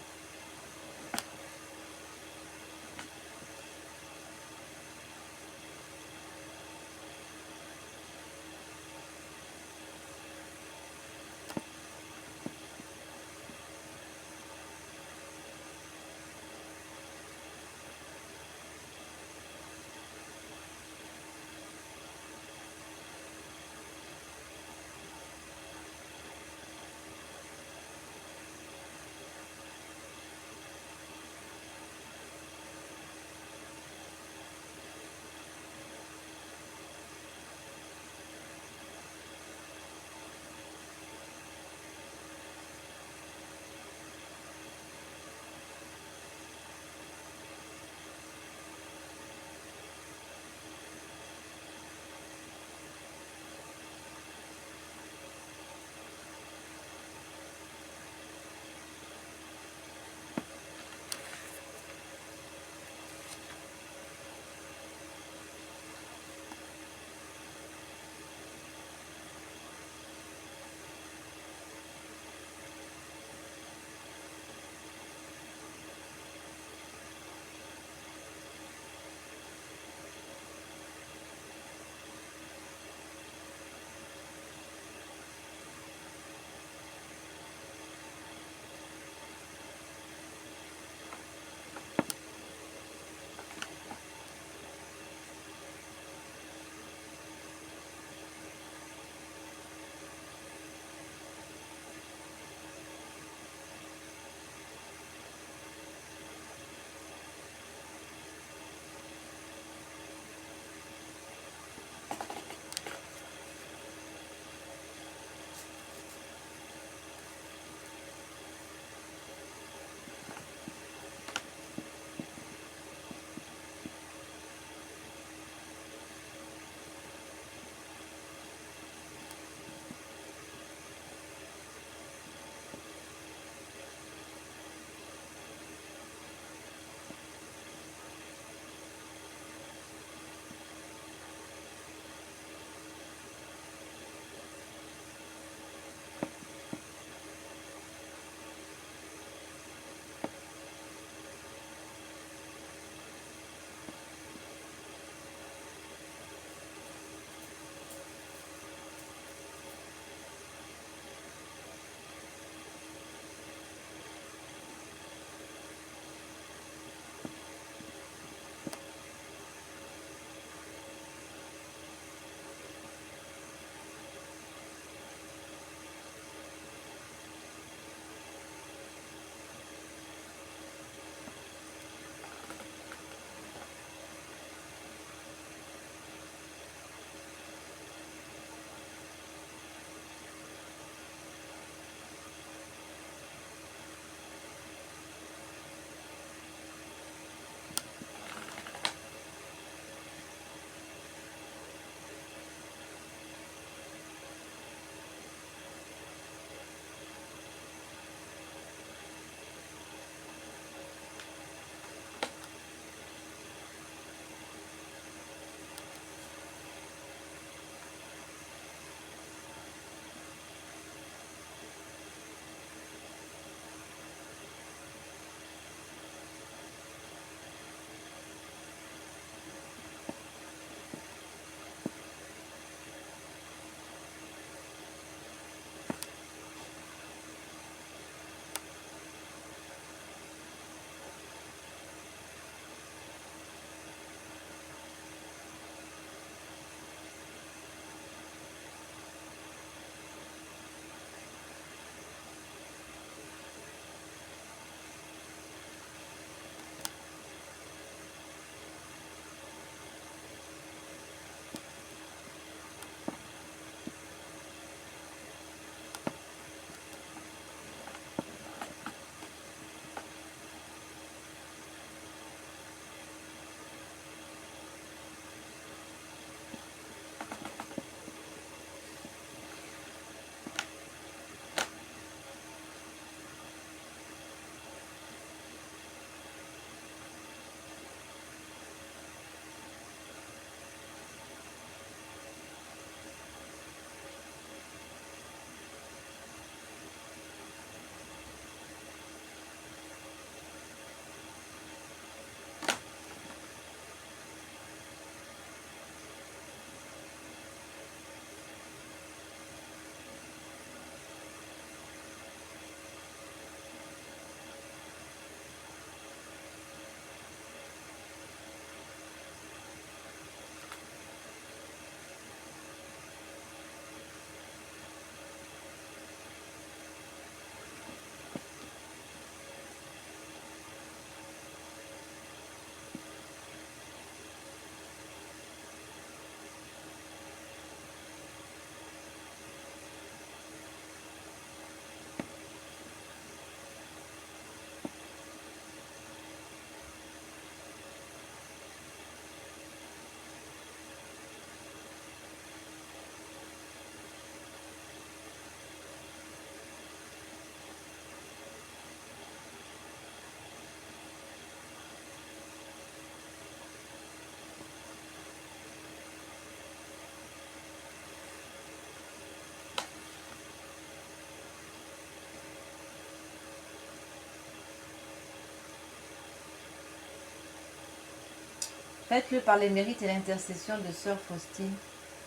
Faites-le par les mérites et l'intercession de Sœur Faustine,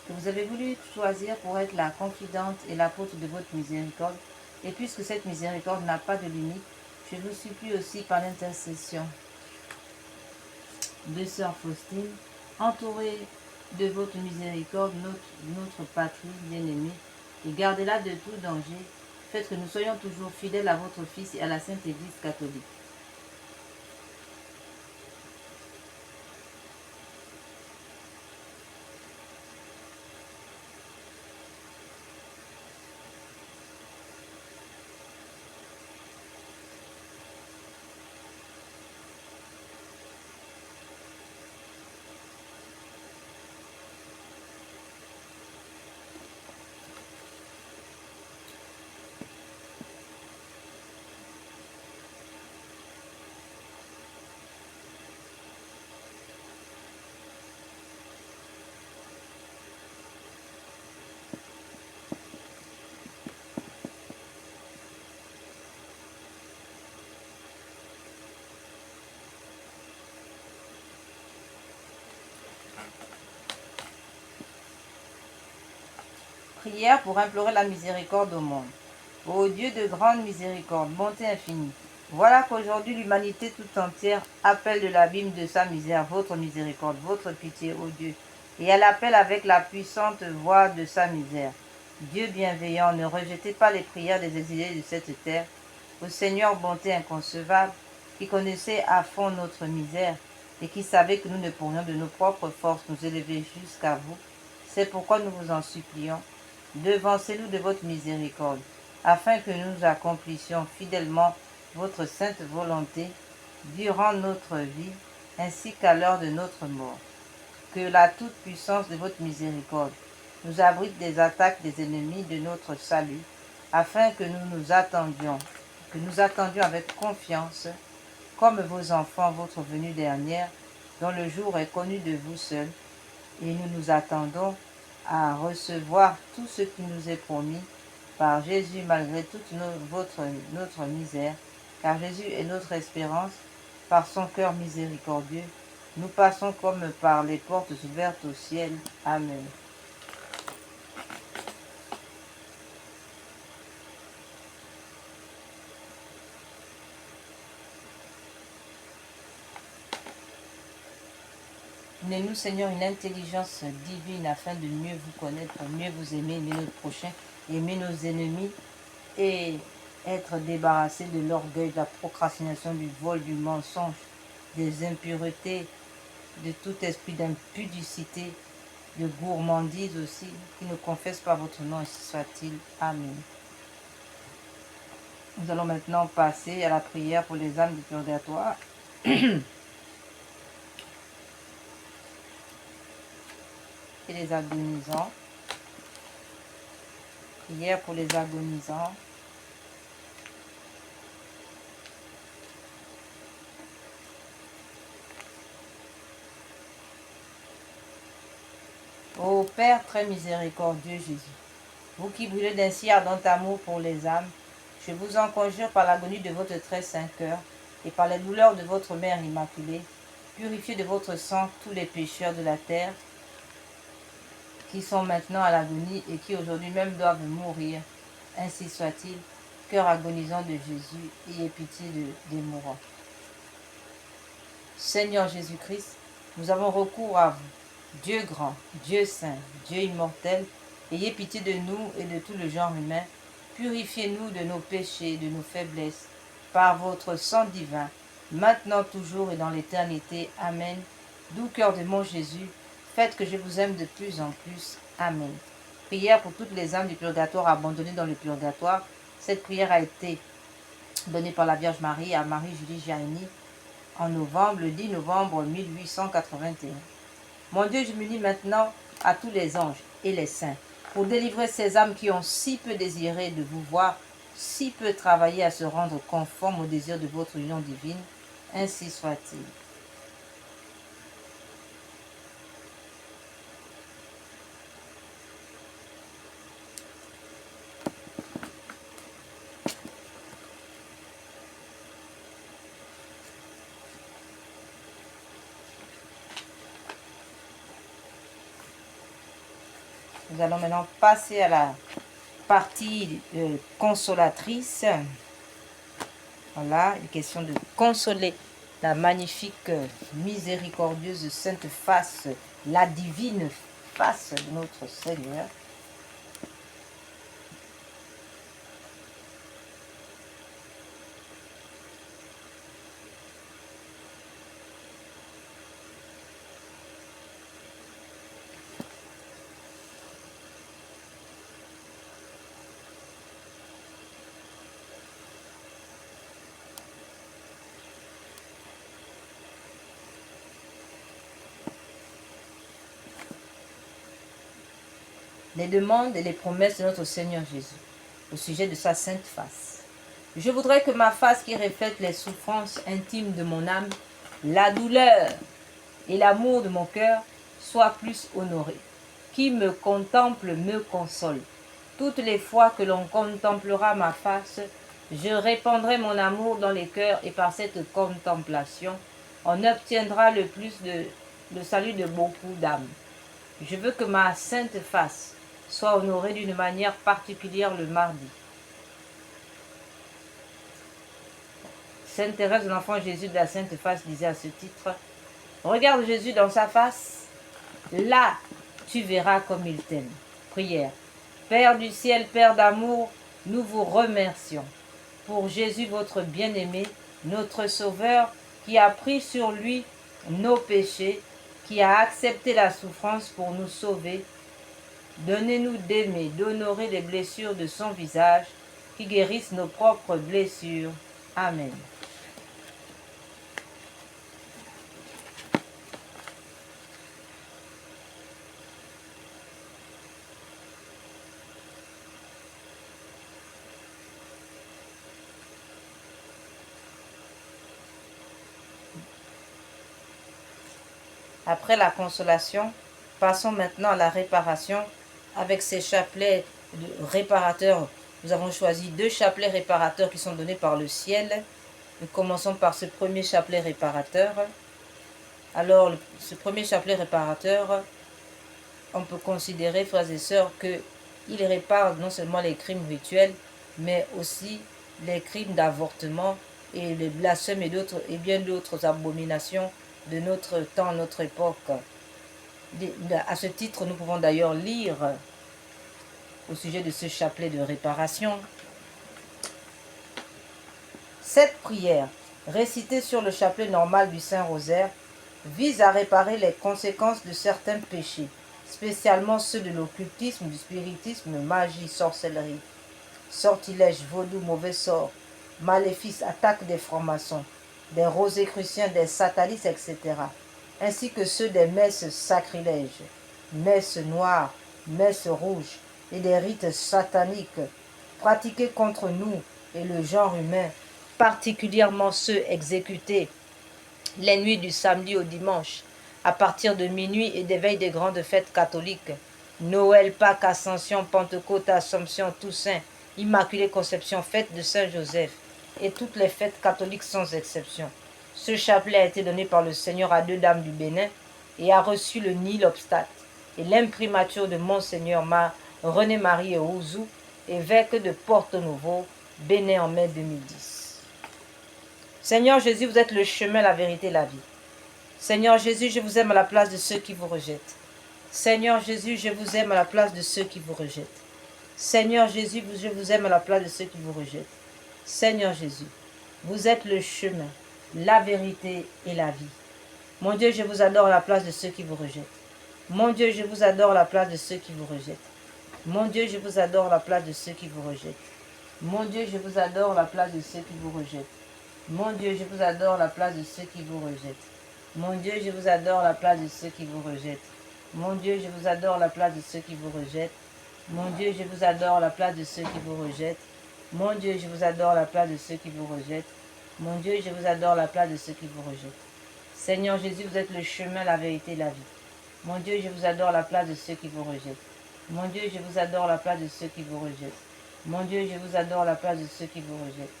que vous avez voulu choisir pour être la confidente et l'apôtre de votre miséricorde. Et puisque cette miséricorde n'a pas de limite, je vous supplie aussi par l'intercession de Sœur Faustine, entourez de votre miséricorde notre patrie bien-aimée, et gardez-la de tout danger. Faites que nous soyons toujours fidèles à votre Fils et à la Sainte Église catholique. Prière pour implorer la miséricorde au monde. Ô Dieu de grande miséricorde, bonté infinie, voilà qu'aujourd'hui l'humanité tout entière appelle de l'abîme de sa misère votre miséricorde, votre pitié, ô Dieu, et elle appelle avec la puissante voix de sa misère. Dieu bienveillant, ne rejetez pas les prières des exilés de cette terre. Ô Seigneur, bonté inconcevable, qui connaissez à fond notre misère et qui savez que nous ne pourrions de nos propres forces nous élever jusqu'à vous, c'est pourquoi nous vous en supplions. Devancez-nous de votre miséricorde, afin que nous accomplissions fidèlement votre sainte volonté durant notre vie, ainsi qu'à l'heure de notre mort. Que la toute-puissance de votre miséricorde nous abrite des attaques des ennemis de notre salut, afin que nous attendions avec confiance, comme vos enfants, votre venue dernière, dont le jour est connu de vous seuls, et nous nous attendons à recevoir tout ce qui nous est promis par Jésus malgré toute notre misère, car Jésus est notre espérance. Par son cœur miséricordieux, nous passons comme par les portes ouvertes au ciel. Amen. Donnez-nous, Seigneur, une intelligence divine afin de mieux vous connaître, mieux vous aimer, aimer notre prochain, aimer nos ennemis et être débarrassé de l'orgueil, de la procrastination, du vol, du mensonge, des impuretés, de tout esprit d'impudicité, de gourmandise aussi, qui ne confesse pas votre nom, ainsi soit-il. Amen. Nous allons maintenant passer à la prière pour les âmes du purgatoire. Et les agonisants. Prière pour les agonisants. Ô Père très miséricordieux Jésus, vous qui brûlez d'un si ardent amour pour les âmes, je vous en conjure par l'agonie de votre très saint cœur et par les douleurs de votre Mère Immaculée, purifiez de votre sang tous les pécheurs de la terre qui sont maintenant à l'agonie et qui aujourd'hui même doivent mourir. Ainsi soit-il, cœur agonisant de Jésus, ayez pitié des mourants. Seigneur Jésus-Christ, nous avons recours à vous, Dieu grand, Dieu saint, Dieu immortel, ayez pitié de nous et de tout le genre humain, purifiez-nous de nos péchés, de nos faiblesses, par votre sang divin, maintenant, toujours et dans l'éternité. Amen. Doux cœur de mon Jésus, faites que je vous aime de plus en plus. Amen. Prière pour toutes les âmes du purgatoire abandonnées dans le purgatoire. Cette prière a été donnée par la Vierge Marie à Marie-Julie Gianni en novembre, le 10 novembre 1881. Mon Dieu, je m'unis maintenant à tous les anges et les saints pour délivrer ces âmes qui ont si peu désiré de vous voir, si peu travaillé à se rendre conforme au désir de votre union divine. Ainsi soit-il. Nous allons maintenant passer à la partie consolatrice. Voilà, il est question de consoler la magnifique, miséricordieuse sainte face, la divine face de notre Seigneur. Les demandes et les promesses de notre Seigneur Jésus au sujet de sa sainte face. Je voudrais que ma face qui reflète les souffrances intimes de mon âme, la douleur et l'amour de mon cœur soit plus honorée. Qui me contemple me console. Toutes les fois que l'on contemplera ma face, je répandrai mon amour dans les cœurs et par cette contemplation, on obtiendra le salut de beaucoup d'âmes. Je veux que ma sainte face soit honorée d'une manière particulière le mardi. Sainte Thérèse de l'Enfant Jésus de la Sainte Face disait à ce titre, « Regarde Jésus dans sa face, là tu verras comme il t'aime. » Prière. Père du ciel, Père d'amour, nous vous remercions pour Jésus votre bien-aimé, notre Sauveur, qui a pris sur lui nos péchés, qui a accepté la souffrance pour nous sauver. Donnez-nous d'aimer, d'honorer les blessures de son visage, qui guérissent nos propres blessures. Amen. Après la consolation, passons maintenant à la réparation avec ces chapelets réparateurs. Nous avons choisi 2 chapelets réparateurs qui sont donnés par le ciel. Nous commençons par ce premier chapelet réparateur. Alors, ce premier chapelet réparateur, on peut considérer, frères et sœurs, qu'il répare non seulement les crimes rituels, mais aussi les crimes d'avortement et les blasphèmes et bien d'autres abominations de notre temps, notre époque. À ce titre, nous pouvons d'ailleurs lire au sujet de ce chapelet de réparation. Cette prière, récitée sur le chapelet normal du Saint-Rosaire, vise à réparer les conséquences de certains péchés, spécialement ceux de l'occultisme, du spiritisme, magie, sorcellerie, sortilège, vaudou, mauvais sort, maléfices, attaques des francs-maçons, des rosicruciens, des satanistes, etc., ainsi que ceux des messes sacrilèges, messes noires, messes rouges et des rites sataniques pratiqués contre nous et le genre humain, particulièrement ceux exécutés les nuits du samedi au dimanche, à partir de minuit et des veilles des grandes fêtes catholiques, Noël, Pâques, Ascension, Pentecôte, Assomption, Toussaint, Immaculée Conception, fête de Saint-Joseph, et toutes les fêtes catholiques sans exception. Ce chapelet a été donné par le Seigneur à 2 dames du Bénin et a reçu le nil obstate et l'imprimature de Monseigneur René-Marie Ouzou, évêque de Porto Novo, Bénin en mai 2010. Seigneur Jésus, vous êtes le chemin, la vérité, la vie. Seigneur Jésus, je vous aime à la place de ceux qui vous rejettent. Seigneur Jésus, je vous aime à la place de ceux qui vous rejettent. Seigneur Jésus, je vous aime à la place de ceux qui vous rejettent. Seigneur Jésus, vous êtes le chemin, la vérité et la vie. Mon Dieu, je vous adore à la place de ceux qui vous rejettent. Mon Dieu, je vous adore à la place de ceux qui vous rejettent. Mon Dieu, je vous adore à la place de ceux qui vous rejettent. Mon Dieu, je vous adore à la place de ceux qui vous rejettent. Mon Dieu, je vous adore à la place de ceux qui vous rejettent. Mon Dieu, je vous adore à la place de ceux qui vous rejettent. Mon Dieu, je vous adore à la place de ceux qui vous rejettent. Mon Dieu, je vous adore à la place de ceux qui vous rejettent. Mon Dieu, je vous adore à la place de ceux qui vous rejettent. Mon Dieu, je vous adore à la place de ceux qui vous rejettent. Seigneur Jésus, vous êtes le chemin, la vérité et la vie. Mon Dieu, je vous adore à la place de ceux qui vous rejettent. Mon Dieu, je vous adore à la place de ceux qui vous rejettent. Mon Dieu, je vous adore à la place de ceux qui vous rejettent.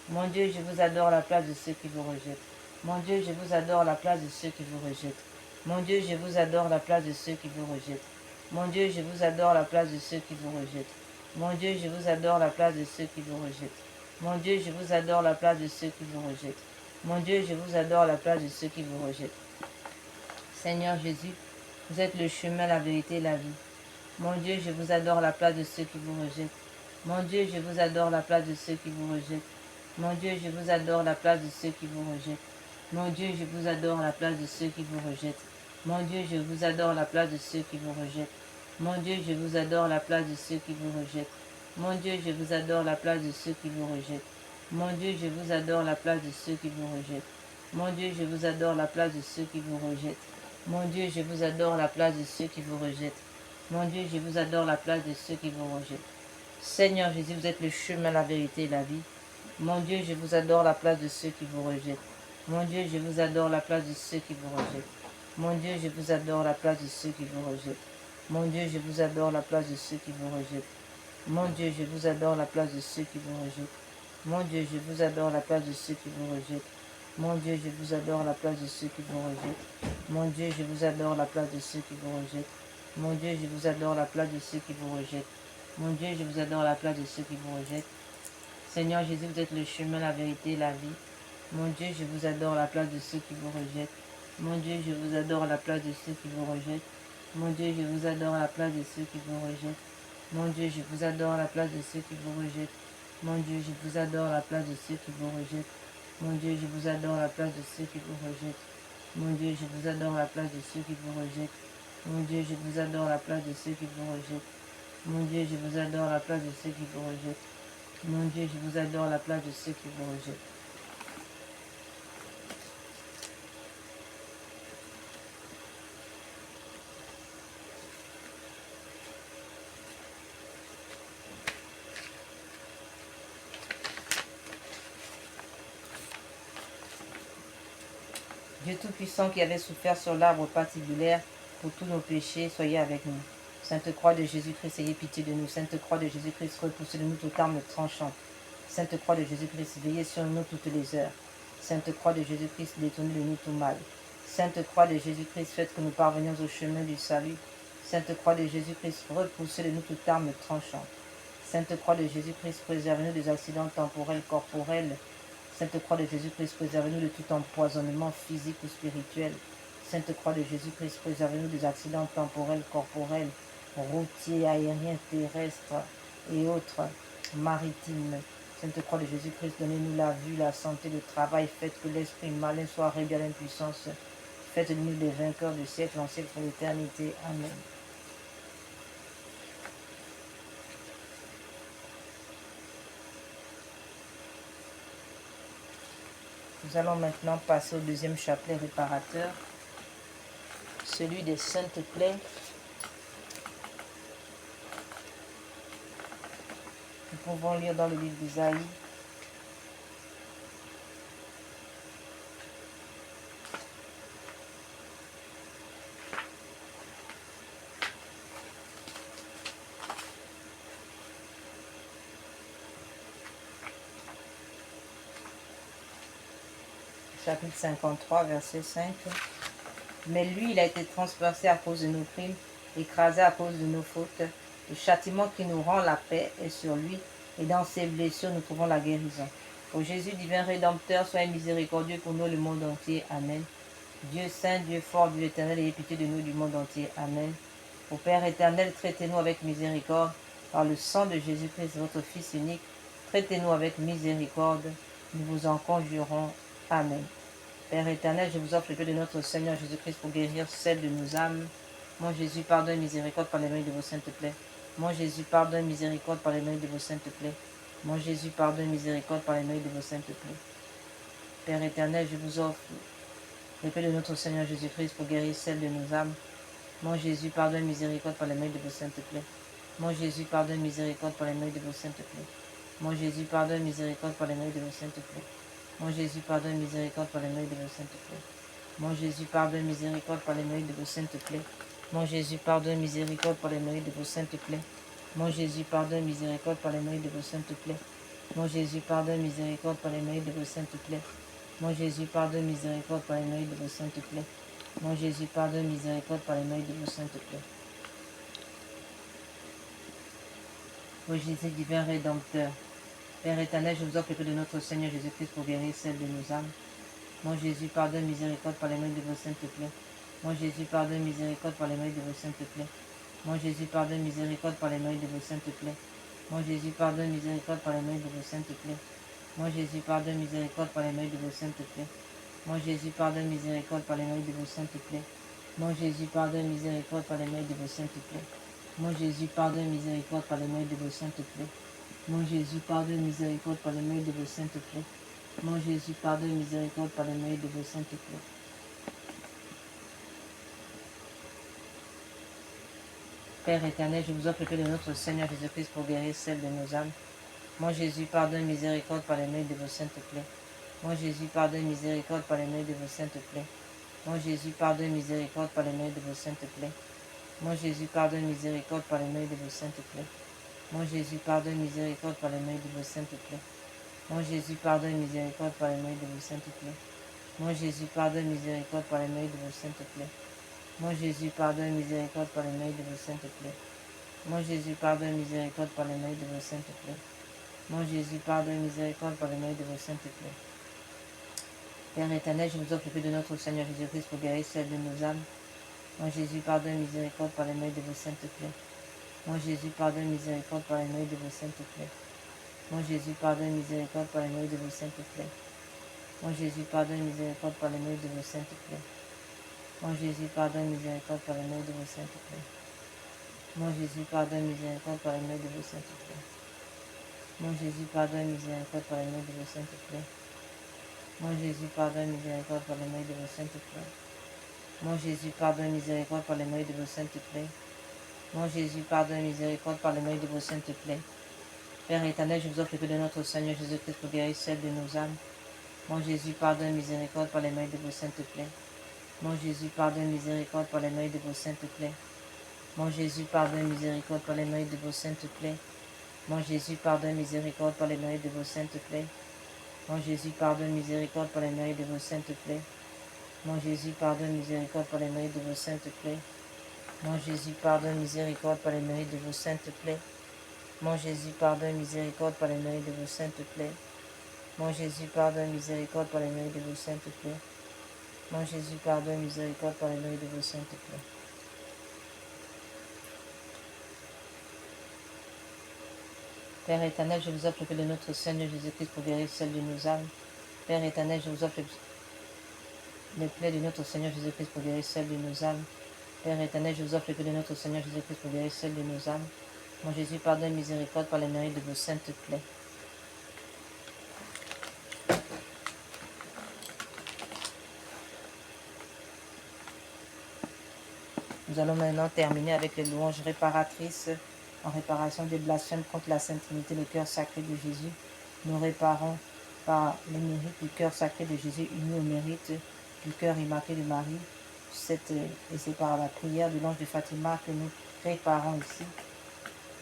Mon Dieu, je vous adore à la place de ceux qui vous rejettent. Mon Dieu, je vous adore à la place de ceux qui vous rejettent. Mon Dieu, je vous adore à la place de ceux qui vous rejettent. Mon Dieu, je vous adore la place de ceux qui vous rejettent. Mon Dieu, je vous adore la place de ceux qui vous rejettent. Mon Dieu, je vous adore la place de ceux qui vous rejettent. Mon Dieu, je vous adore la place de ceux qui vous rejettent. Seigneur Jésus, vous êtes le chemin, la vérité et la vie. Mon Dieu, je vous adore la place de ceux qui vous rejettent. Mon Dieu, je vous adore la place de ceux qui vous rejettent. Mon Dieu, je vous adore la place de ceux qui vous rejettent. Mon Dieu, je vous adore la place de ceux qui vous rejettent. Mon Dieu, je vous adore la place de ceux qui vous rejettent. Mon Dieu, je vous adore la place de ceux qui vous rejettent. Mon Dieu, je vous adore la place de ceux qui vous rejettent. Mon Dieu, je vous adore la place de ceux qui vous rejettent. Mon Dieu, je vous adore la place de ceux qui vous rejettent. Mon Dieu, je vous adore la place de ceux qui vous rejettent. Mon Dieu, je vous adore la place de ceux qui vous rejettent. Seigneur Jésus, vous êtes le chemin, la vérité et la vie. Mon Dieu, je vous adore la place de ceux qui vous rejettent. Mon Dieu, je vous adore la place de ceux qui vous rejettent. Mon Dieu, je vous adore la place de ceux qui vous rejettent. Mon Dieu, je vous adore la place de ceux qui vous rejettent. Mon Dieu, je vous adore la place de ceux qui vous rejettent. Mon Dieu, je vous adore la place de ceux qui vous rejettent. Mon Dieu, je vous adore la place de ceux qui vous rejettent. Mon Dieu, je vous adore la place de ceux qui vous rejettent. Mon Dieu, je vous adore la place de ceux qui vous rejettent. Mon Dieu, je vous adore la place de ceux qui vous rejettent. Seigneur Jésus, vous êtes le chemin, la vérité et la vie. Mon Dieu, je vous adore la place de ceux qui vous rejettent. Mon Dieu, je vous adore la place de ceux qui vous rejettent. Mon Dieu, je vous adore la place de ceux qui vous rejettent. Mon Dieu, je vous adore la place de ceux qui vous rejettent. Mon Dieu, je vous adore la place de ceux qui vous rejettent. Mon Dieu, je vous adore la place de ceux qui vous rejettent. Mon Dieu, je vous adore la place de ceux qui vous rejettent. Mon Dieu, je vous adore la place de ceux qui vous rejettent. Mon Dieu, je vous adore la place de ceux qui vous rejettent. Mon Dieu, je vous adore la place de ceux qui vous rejettent. Dieu Tout-Puissant qui avait souffert sur l'arbre patibulaire pour tous nos péchés, soyez avec nous. Sainte Croix de Jésus-Christ, ayez pitié de nous. Sainte Croix de Jésus-Christ, repoussez de nous toute arme tranchante. Sainte Croix de Jésus-Christ, veillez sur nous toutes les heures. Sainte Croix de Jésus-Christ, détournez de nous tout mal. Sainte Croix de Jésus-Christ, faites que nous parvenions au chemin du salut. Sainte Croix de Jésus-Christ, repoussez de nous toute arme tranchante. Sainte Croix de Jésus-Christ, préservez-nous des accidents temporels, corporels. Sainte Croix de Jésus-Christ, préservez-nous de tout empoisonnement physique ou spirituel. Sainte Croix de Jésus-Christ, préservez-nous des accidents temporels, corporels, routiers, aériens, terrestres et autres maritimes. Sainte Croix de Jésus-Christ, donnez-nous la vue, la santé, le travail. Faites que l'esprit malin soit réduit à l'impuissance. Faites de nous des vainqueurs de siècle en siècle pour l'éternité. Amen. Nous allons maintenant passer au deuxième chapelet réparateur, celui des saintes plaies. Nous pouvons lire dans le livre d'Isaïe. Chapitre 53, verset 5. Mais lui, il a été transpercé à cause de nos crimes, écrasé à cause de nos fautes. Le châtiment qui nous rend la paix est sur lui, et dans ses blessures, nous trouvons la guérison. Ô Jésus, divin Rédempteur, sois miséricordieux pour nous, le monde entier. Amen. Dieu saint, Dieu fort, Dieu éternel, ayez pitié de nous, du monde entier. Amen. Ô Père éternel, traitez-nous avec miséricorde, par le sang de Jésus-Christ, votre Fils unique. Traitez-nous avec miséricorde, nous vous en conjurons. Amen. Père éternel, je vous offre le Dieu de notre Seigneur Jésus-Christ pour guérir celle de nos âmes. Mon Jésus, pardonne miséricorde par les mérites de vos saintes plaies. Mon Jésus, pardonne miséricorde par les mérites de vos saintes plaies. Mon Jésus, pardonne miséricorde par les mérites de vos saintes plaies. Père éternel, je vous offre le paix de notre Seigneur Jésus-Christ pour guérir celle de nos âmes. Mon Jésus, pardonne miséricorde par les mérites de vos saintes plaies. Mon Jésus, pardonne miséricorde par les mérites de vos saintes plaies. Mon Jésus, pardonne miséricorde par les mérites de vos saintes plaies. Mon Jésus, pardonne miséricorde par les mérites de vos saintes plaies. Mon Jésus, pardonne miséricorde par les mérites de vos saintes plaies. Mon Jésus, pardonne miséricorde par les mérites de vos saintes plaies. Mon Jésus, pardonne miséricorde par les mérites de vos saintes plaies. Mon Jésus, pardonne miséricorde par les mérites de vos saintes plaies. Mon Jésus, pardonne miséricorde par les mérites de vos saintes plaies. Mon Jésus, pardonne miséricorde par les mérites de vos saintes plaies. Ô Jésus divin Rédempteur, Père éternel, je vous offre que de notre Seigneur Jésus-Christ pour guérir celle de nos âmes. Mon Jésus, pardonne, miséricorde par les mains de vos saintes plaies. Mon Jésus, pardonne, miséricorde par les mains de vos saintes plaies. Mon Jésus, pardonne, miséricorde par les mains de vos saintes plaies. Mon Jésus, pardonne, miséricorde par les mains de vos saintes plaies. Mon Jésus, pardonne, miséricorde par les mains de vos saintes plaies. Mon Jésus, pardonne, miséricorde par les mains de vos saintes plaies. Mon Jésus, pardonne, miséricorde par les mains de vos saintes plaies. Mon Jésus, pardonne, miséricorde par les mains de vos saintes plaies. Mon Jésus, pardonne, miséricorde par les mains de vos saintes plaies. Mon Jésus, pardonne, miséricorde par les mains de vos saintes plaies. Père éternel, je vous offre que de notre Seigneur Jésus-Christ pour guérir celle de nos âmes. Mon Jésus, pardonne, miséricorde par les mains de vos saintes plaies. Mon Jésus, pardonne, miséricorde par les mains de vos saintes plaies. Mon Jésus, pardonne, miséricorde par les mains de vos saintes plaies. Mon Jésus, pardonne, miséricorde par les mains de vos saintes plaies. Mon Jésus, pardonne, miséricorde par les mains de vos saintes plaies. Mon Jésus, pardonne, miséricorde par les mains de vos saintes plaies. Mon Jésus, pardonne, miséricorde par les mains de vos saintes plaies. Mon Jésus, pardonne, miséricorde par les mains de vos saintes plaies. Mon Jésus, pardonne, miséricorde par les mains de vos saintes plaies. Mon Jésus, pardonne, miséricorde par les mains de vos saintes plaies. Père éternel, je vous offre que de notre Seigneur Jésus-Christ pour guérir celle de nos âmes. Mon Jésus, pardonne, miséricorde par les mains de vos saintes plaies. Mon Jésus, pardonne, miséricorde par les mains de vos saintes plaies. Mon Jésus, pardonne, miséricorde par les mains de vos saintes plaies. Mon Jésus, pardonne, miséricorde par les mains de vos saintes plaies. Mon Jésus, pardonne, miséricorde par les mains de vos saintes plaies. Mon Jésus, pardonne, miséricorde par les mains de vos saintes plaies. Mon Jésus, pardonne, miséricorde par les mains de vos saintes plaies. Mon Jésus, pardonne, miséricorde par les mains de vos saintes plaies. Mon Jésus, pardonne, miséricorde par les mains de vos saintes plaies. Mon Jésus, pardonne, miséricorde par les mains de vos saintes plaies. Père éternel, je vous offre que de notre Seigneur Jésus-Christ pour guérir celle de nos âmes. Mon Jésus, pardonne, miséricorde par les mains de vos saintes plaies. Mon Jésus, pardonne, miséricorde par les mains de vos saintes plaies. Mon Jésus, pardonne, miséricorde par les mains de vos saintes plaies. Mon Jésus, pardonne, miséricorde par les mains de vos saintes plaies. Mon Jésus, pardonne, miséricorde par les mains de vos saintes plaies. Mon Jésus, pardonne, miséricorde par les mains de vos saintes plaies. Mon Jésus, pardonne, miséricorde par les mains de vos saintes plaies. Mon Jésus, pardonne, miséricorde par les mains de vos saintes plaies. Mon Jésus, pardonne, miséricorde par les mains de vos saintes plaies. Mon Jésus, pardonne, miséricorde par les mains de vos saintes plaies. Père éternel, je vous offre que de notre Seigneur Jésus-Christ pour guérir celle de nos âmes. Père éternel, je vous offre les plaies de notre Seigneur Jésus-Christ pour guérir celle de nos âmes. Père éternel, je vous offre que de notre Seigneur Jésus-Christ pour guérir celle de nos âmes. Mon Jésus, pardonne, miséricorde par les mérites de vos saintes plaies. Nous allons maintenant terminer avec les louanges réparatrices en réparation des blasphèmes contre la Sainte Trinité, le cœur sacré de Jésus. Nous réparons par les mérites du cœur sacré de Jésus unis au mérite du cœur immaculé de Marie. Et c'est par la prière de l'ange de Fatima que nous réparons ici.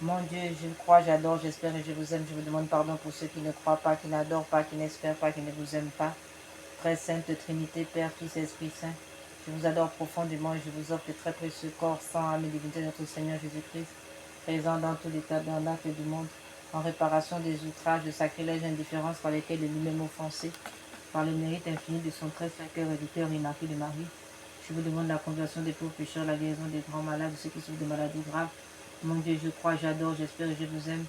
Mon Dieu, je crois, j'adore, j'espère et je vous aime. Je vous demande pardon pour ceux qui ne croient pas, qui n'adorent pas, qui n'espèrent pas, qui ne vous aiment pas. Très Sainte Trinité, Père, Fils et Esprit Saint, je vous adore profondément et je vous offre le très précieux corps, sang, âme et divinité de notre Seigneur Jésus-Christ, présent dans tous les tabernacles du monde, en réparation des outrages, de sacrilèges et indifférences par lesquels il est lui-même offensé, par le mérite infini de son très saint cœur et du cœur immaculé de Marie. Je vous demande la conversion des pauvres pécheurs, la guérison des grands malades, de ceux qui souffrent de maladies graves. Mon Dieu, je crois, j'adore, j'espère et je vous aime.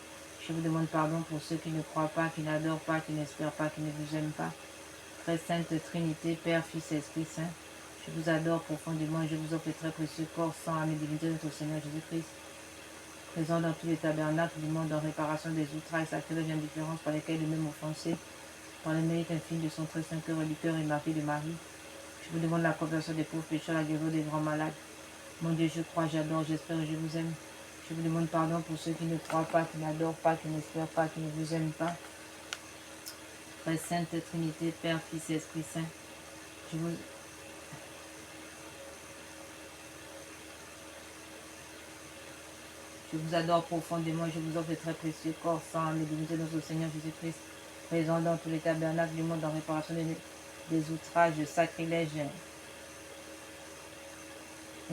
Je vous demande pardon pour ceux qui ne croient pas, qui n'adorent pas, qui n'espèrent pas, qui ne vous aiment pas. Très Sainte Trinité, Père, Fils et Esprit Saint, je vous adore profondément et je vous offre le très précieux corps, sang, âme et divinité de notre Seigneur Jésus-Christ, présent dans tous les tabernacles du monde en réparation des outrages, sacrilèges et indifférences par lesquels il est même offensé, par le mérite infini de son très saint cœur et du cœur immaculé de Marie. Je vous demande la conversion des pauvres pécheurs, la guérison des grands malades. Mon Dieu, je crois, j'adore, j'espère et je vous aime. Je vous demande pardon pour ceux qui ne croient pas, qui n'adorent pas, qui n'espèrent pas, qui ne vous aiment pas. Très Sainte Trinité, Père, Fils et Esprit Saint, je vous adore profondément et je vous offre le très précieux corps, sang, âme et divinité de notre Seigneur Jésus-Christ, présent dans tous les tabernacles du monde en réparation des outrages, sacrilèges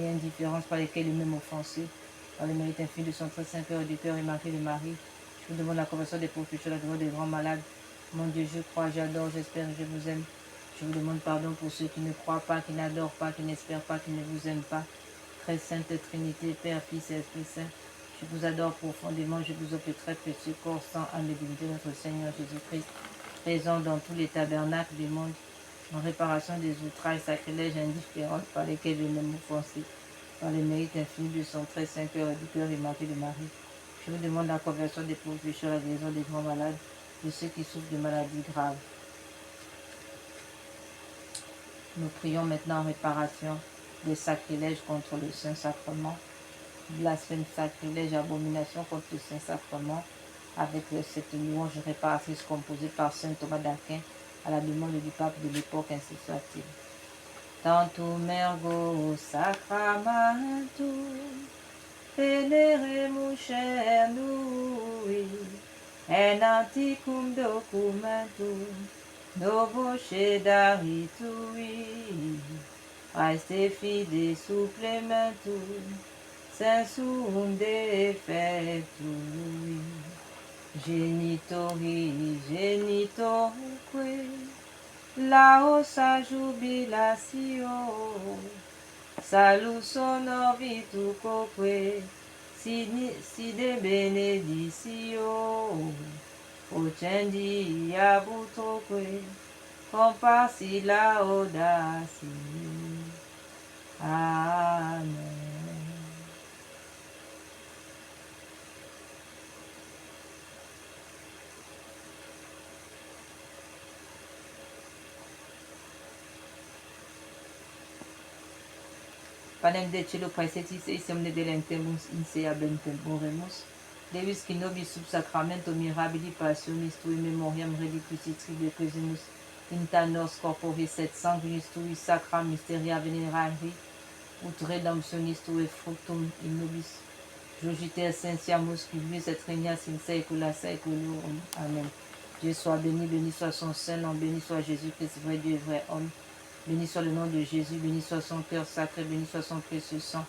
et indifférences par lesquels il est même offensé, par le mérite infini de son très saint cœur et du cœur immaculé de Marie, je vous demande la conversion des pauvres pécheurs, la demande des grands malades. Mon Dieu, je crois, j'adore, j'espère, je vous aime. Je vous demande pardon pour ceux qui ne croient pas, qui n'adorent pas, qui n'espèrent pas, qui ne vous aiment pas. Très sainte Trinité, Père, Fils et Esprit Saint, je vous adore profondément, je vous offre le très précieux corps, sang, âme et divinité de notre Seigneur Jésus-Christ, présent dans tous les tabernacles du monde, en réparation des outrages, sacrilèges, indifférents par lesquels je vais m'offenser, par le mérite infini de son très saint cœur et du cœur immaculé de Marie. Je vous demande la conversion des pauvres pécheurs, la guérison des grands malades, de ceux qui souffrent de maladies graves. Nous prions maintenant en réparation des sacrilèges contre le Saint-Sacrement, blasphème, sacrilège, abomination contre le Saint-Sacrement, avec cette louange réparatrice composée par saint Thomas d'Aquin à la demande du pape de l'époque, ainsi soit-il. Tantum ergo sacramentum, veneremus cernui, en antiquum documentum, novo cedaritui, aeste fide supplementum, sensum defectui, genitori genitorque, laosa jubilatio, salus honor virtuoque, si de benedictio, ocendi abutroque, compassi laudaci. Amen. Panem de cielo praesetis eisem ne delentemus in sea bentemporemus, Deus qui nobis sub sacramento mirabili passionis tui memoriam reliquis tridequesimus in nos corporis et sanguinis tui sacra mysteria venerari, ut redemptionis tui fructum in nobis jugite essentiamus cubius et regnas in saecula saeculorum. Amen. Dieu soit béni, béni soit son Saint-Nom, béni soit Jésus-Christ, vrai Dieu et vrai homme. Béni soit le nom de Jésus, béni soit son cœur sacré, béni soit son précieux sang.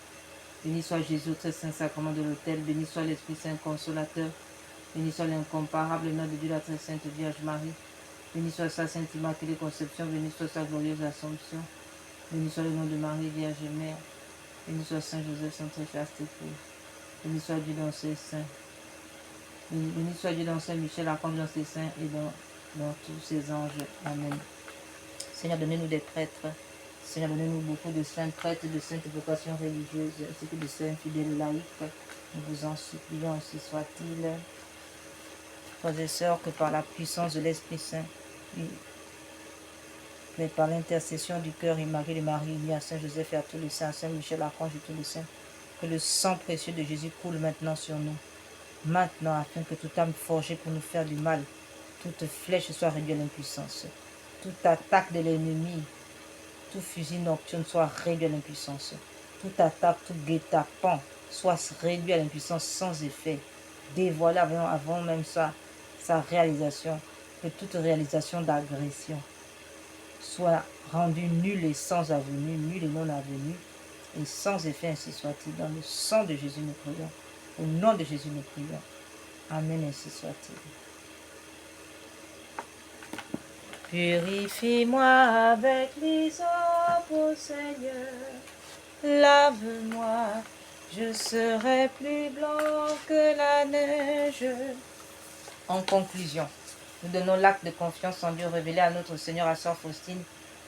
Béni soit Jésus, très saint sacrement de l'autel, béni soit l'Esprit Saint consolateur, béni soit l'incomparable nom de Dieu, la très sainte Vierge Marie, béni soit sa sainte immaculée conception, béni soit sa glorieuse assomption, béni soit le nom de Marie, Vierge Mère, béni soit Saint Joseph, son très chaste époux, béni soit Dieu dans ses saints, béni soit Dieu dans Saint Michel, archange dans ses saints et dans tous ses anges. Amen. Seigneur, donnez-nous des prêtres. Seigneur, donnez-nous beaucoup de saints prêtres, de saintes vocations religieuses, ainsi que de saints fidèles laïcs. Nous vous en supplions, ainsi soit-il. Frères et sœurs, que par la puissance de l'Esprit Saint, mais par l'intercession du cœur immaculé de Marie, unie à Saint Joseph et à tous les saints, Saint Michel, archange et tous les saints, que le sang précieux de Jésus coule maintenant sur nous. Maintenant, afin que toute âme forgée pour nous faire du mal, toute flèche soit réduite à l'impuissance. Toute attaque de l'ennemi, tout fusil nocturne soit réduit à l'impuissance. Toute attaque, tout guet-apens soit réduit à l'impuissance sans effet. Dévoilé avant même sa réalisation. Que toute réalisation d'agression soit rendue nulle et sans avenue, nulle et non avenue, et sans effet, ainsi soit-il. Dans le sang de Jésus, nous prions. Au nom de Jésus, nous prions. Amen, ainsi soit-il. Purifie-moi avec l'hysope, ô Seigneur, lave-moi, je serai plus blanc que la neige. En conclusion, nous donnons l'acte de confiance en Dieu révélé à notre Seigneur, à Sœur Faustine,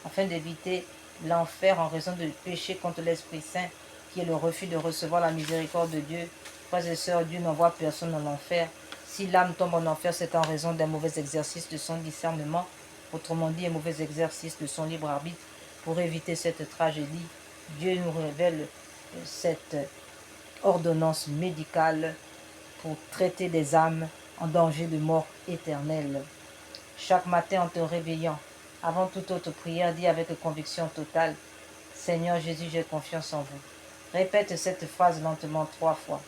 afin d'éviter l'enfer en raison de péché contre l'Esprit Saint, qui est le refus de recevoir la miséricorde de Dieu. Frères et sœurs, Dieu n'envoie personne en enfer. Si l'âme tombe en enfer, c'est en raison d'un mauvais exercice de son discernement, autrement dit, un mauvais exercice de son libre arbitre. Pour éviter cette tragédie, Dieu nous révèle cette ordonnance médicale pour traiter des âmes en danger de mort éternelle. Chaque matin en te réveillant, avant toute autre prière, dis avec conviction totale, Seigneur Jésus, j'ai confiance en vous. Répète cette phrase lentement 3 fois.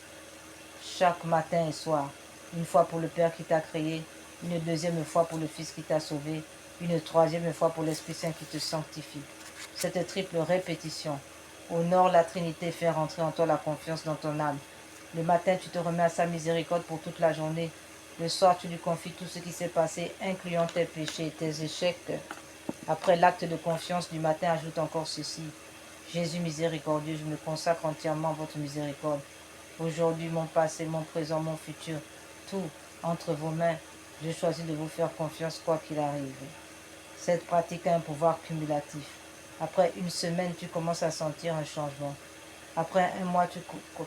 Chaque matin et soir, une fois pour le Père qui t'a créé, une deuxième fois pour le Fils qui t'a sauvé, une troisième fois pour l'Esprit Saint qui te sanctifie. Cette triple répétition honore la Trinité, fait rentrer en toi la confiance dans ton âme. Le matin, tu te remets à sa miséricorde pour toute la journée. Le soir, tu lui confies tout ce qui s'est passé, incluant tes péchés et tes échecs. Après l'acte de confiance du matin, ajoute encore ceci. Jésus miséricordieux, je me consacre entièrement à votre miséricorde. Aujourd'hui, mon passé, mon présent, mon futur, tout entre vos mains. Je choisis de vous faire confiance quoi qu'il arrive. Cette pratique a un pouvoir cumulatif. Après une semaine, tu commences à sentir un changement. Après un mois,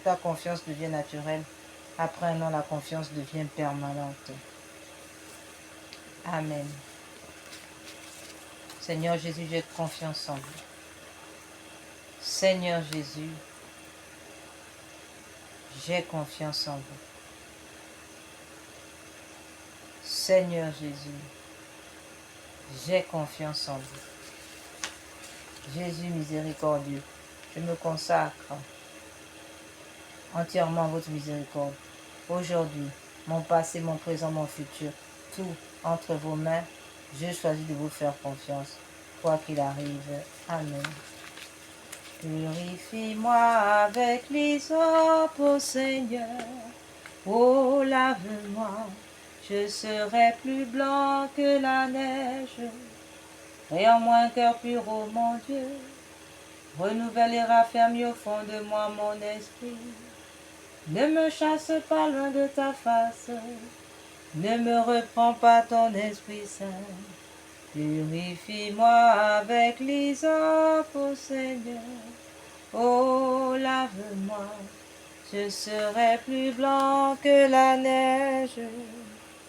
ta confiance devient naturelle. Après un an, la confiance devient permanente. Amen. Seigneur Jésus, j'ai confiance en vous. Seigneur Jésus, j'ai confiance en vous. Seigneur Jésus, j'ai confiance en vous. Jésus miséricordieux, je me consacre entièrement à votre miséricorde. Aujourd'hui, mon passé, mon présent, mon futur, tout entre vos mains, je choisis de vous faire confiance, quoi qu'il arrive. Amen. Purifie-moi avec l'hysope, ô Seigneur. Oh, lave-moi, je serai plus blanc que la neige. Et en moi un cœur pur, ô mon Dieu. Renouvelle et raffermis au fond de moi mon esprit. Ne me chasse pas loin de ta face. Ne me reprends pas ton Esprit Saint. Purifie-moi avec l'hysope, ô Seigneur. Oh, lave-moi, je serai plus blanc que la neige.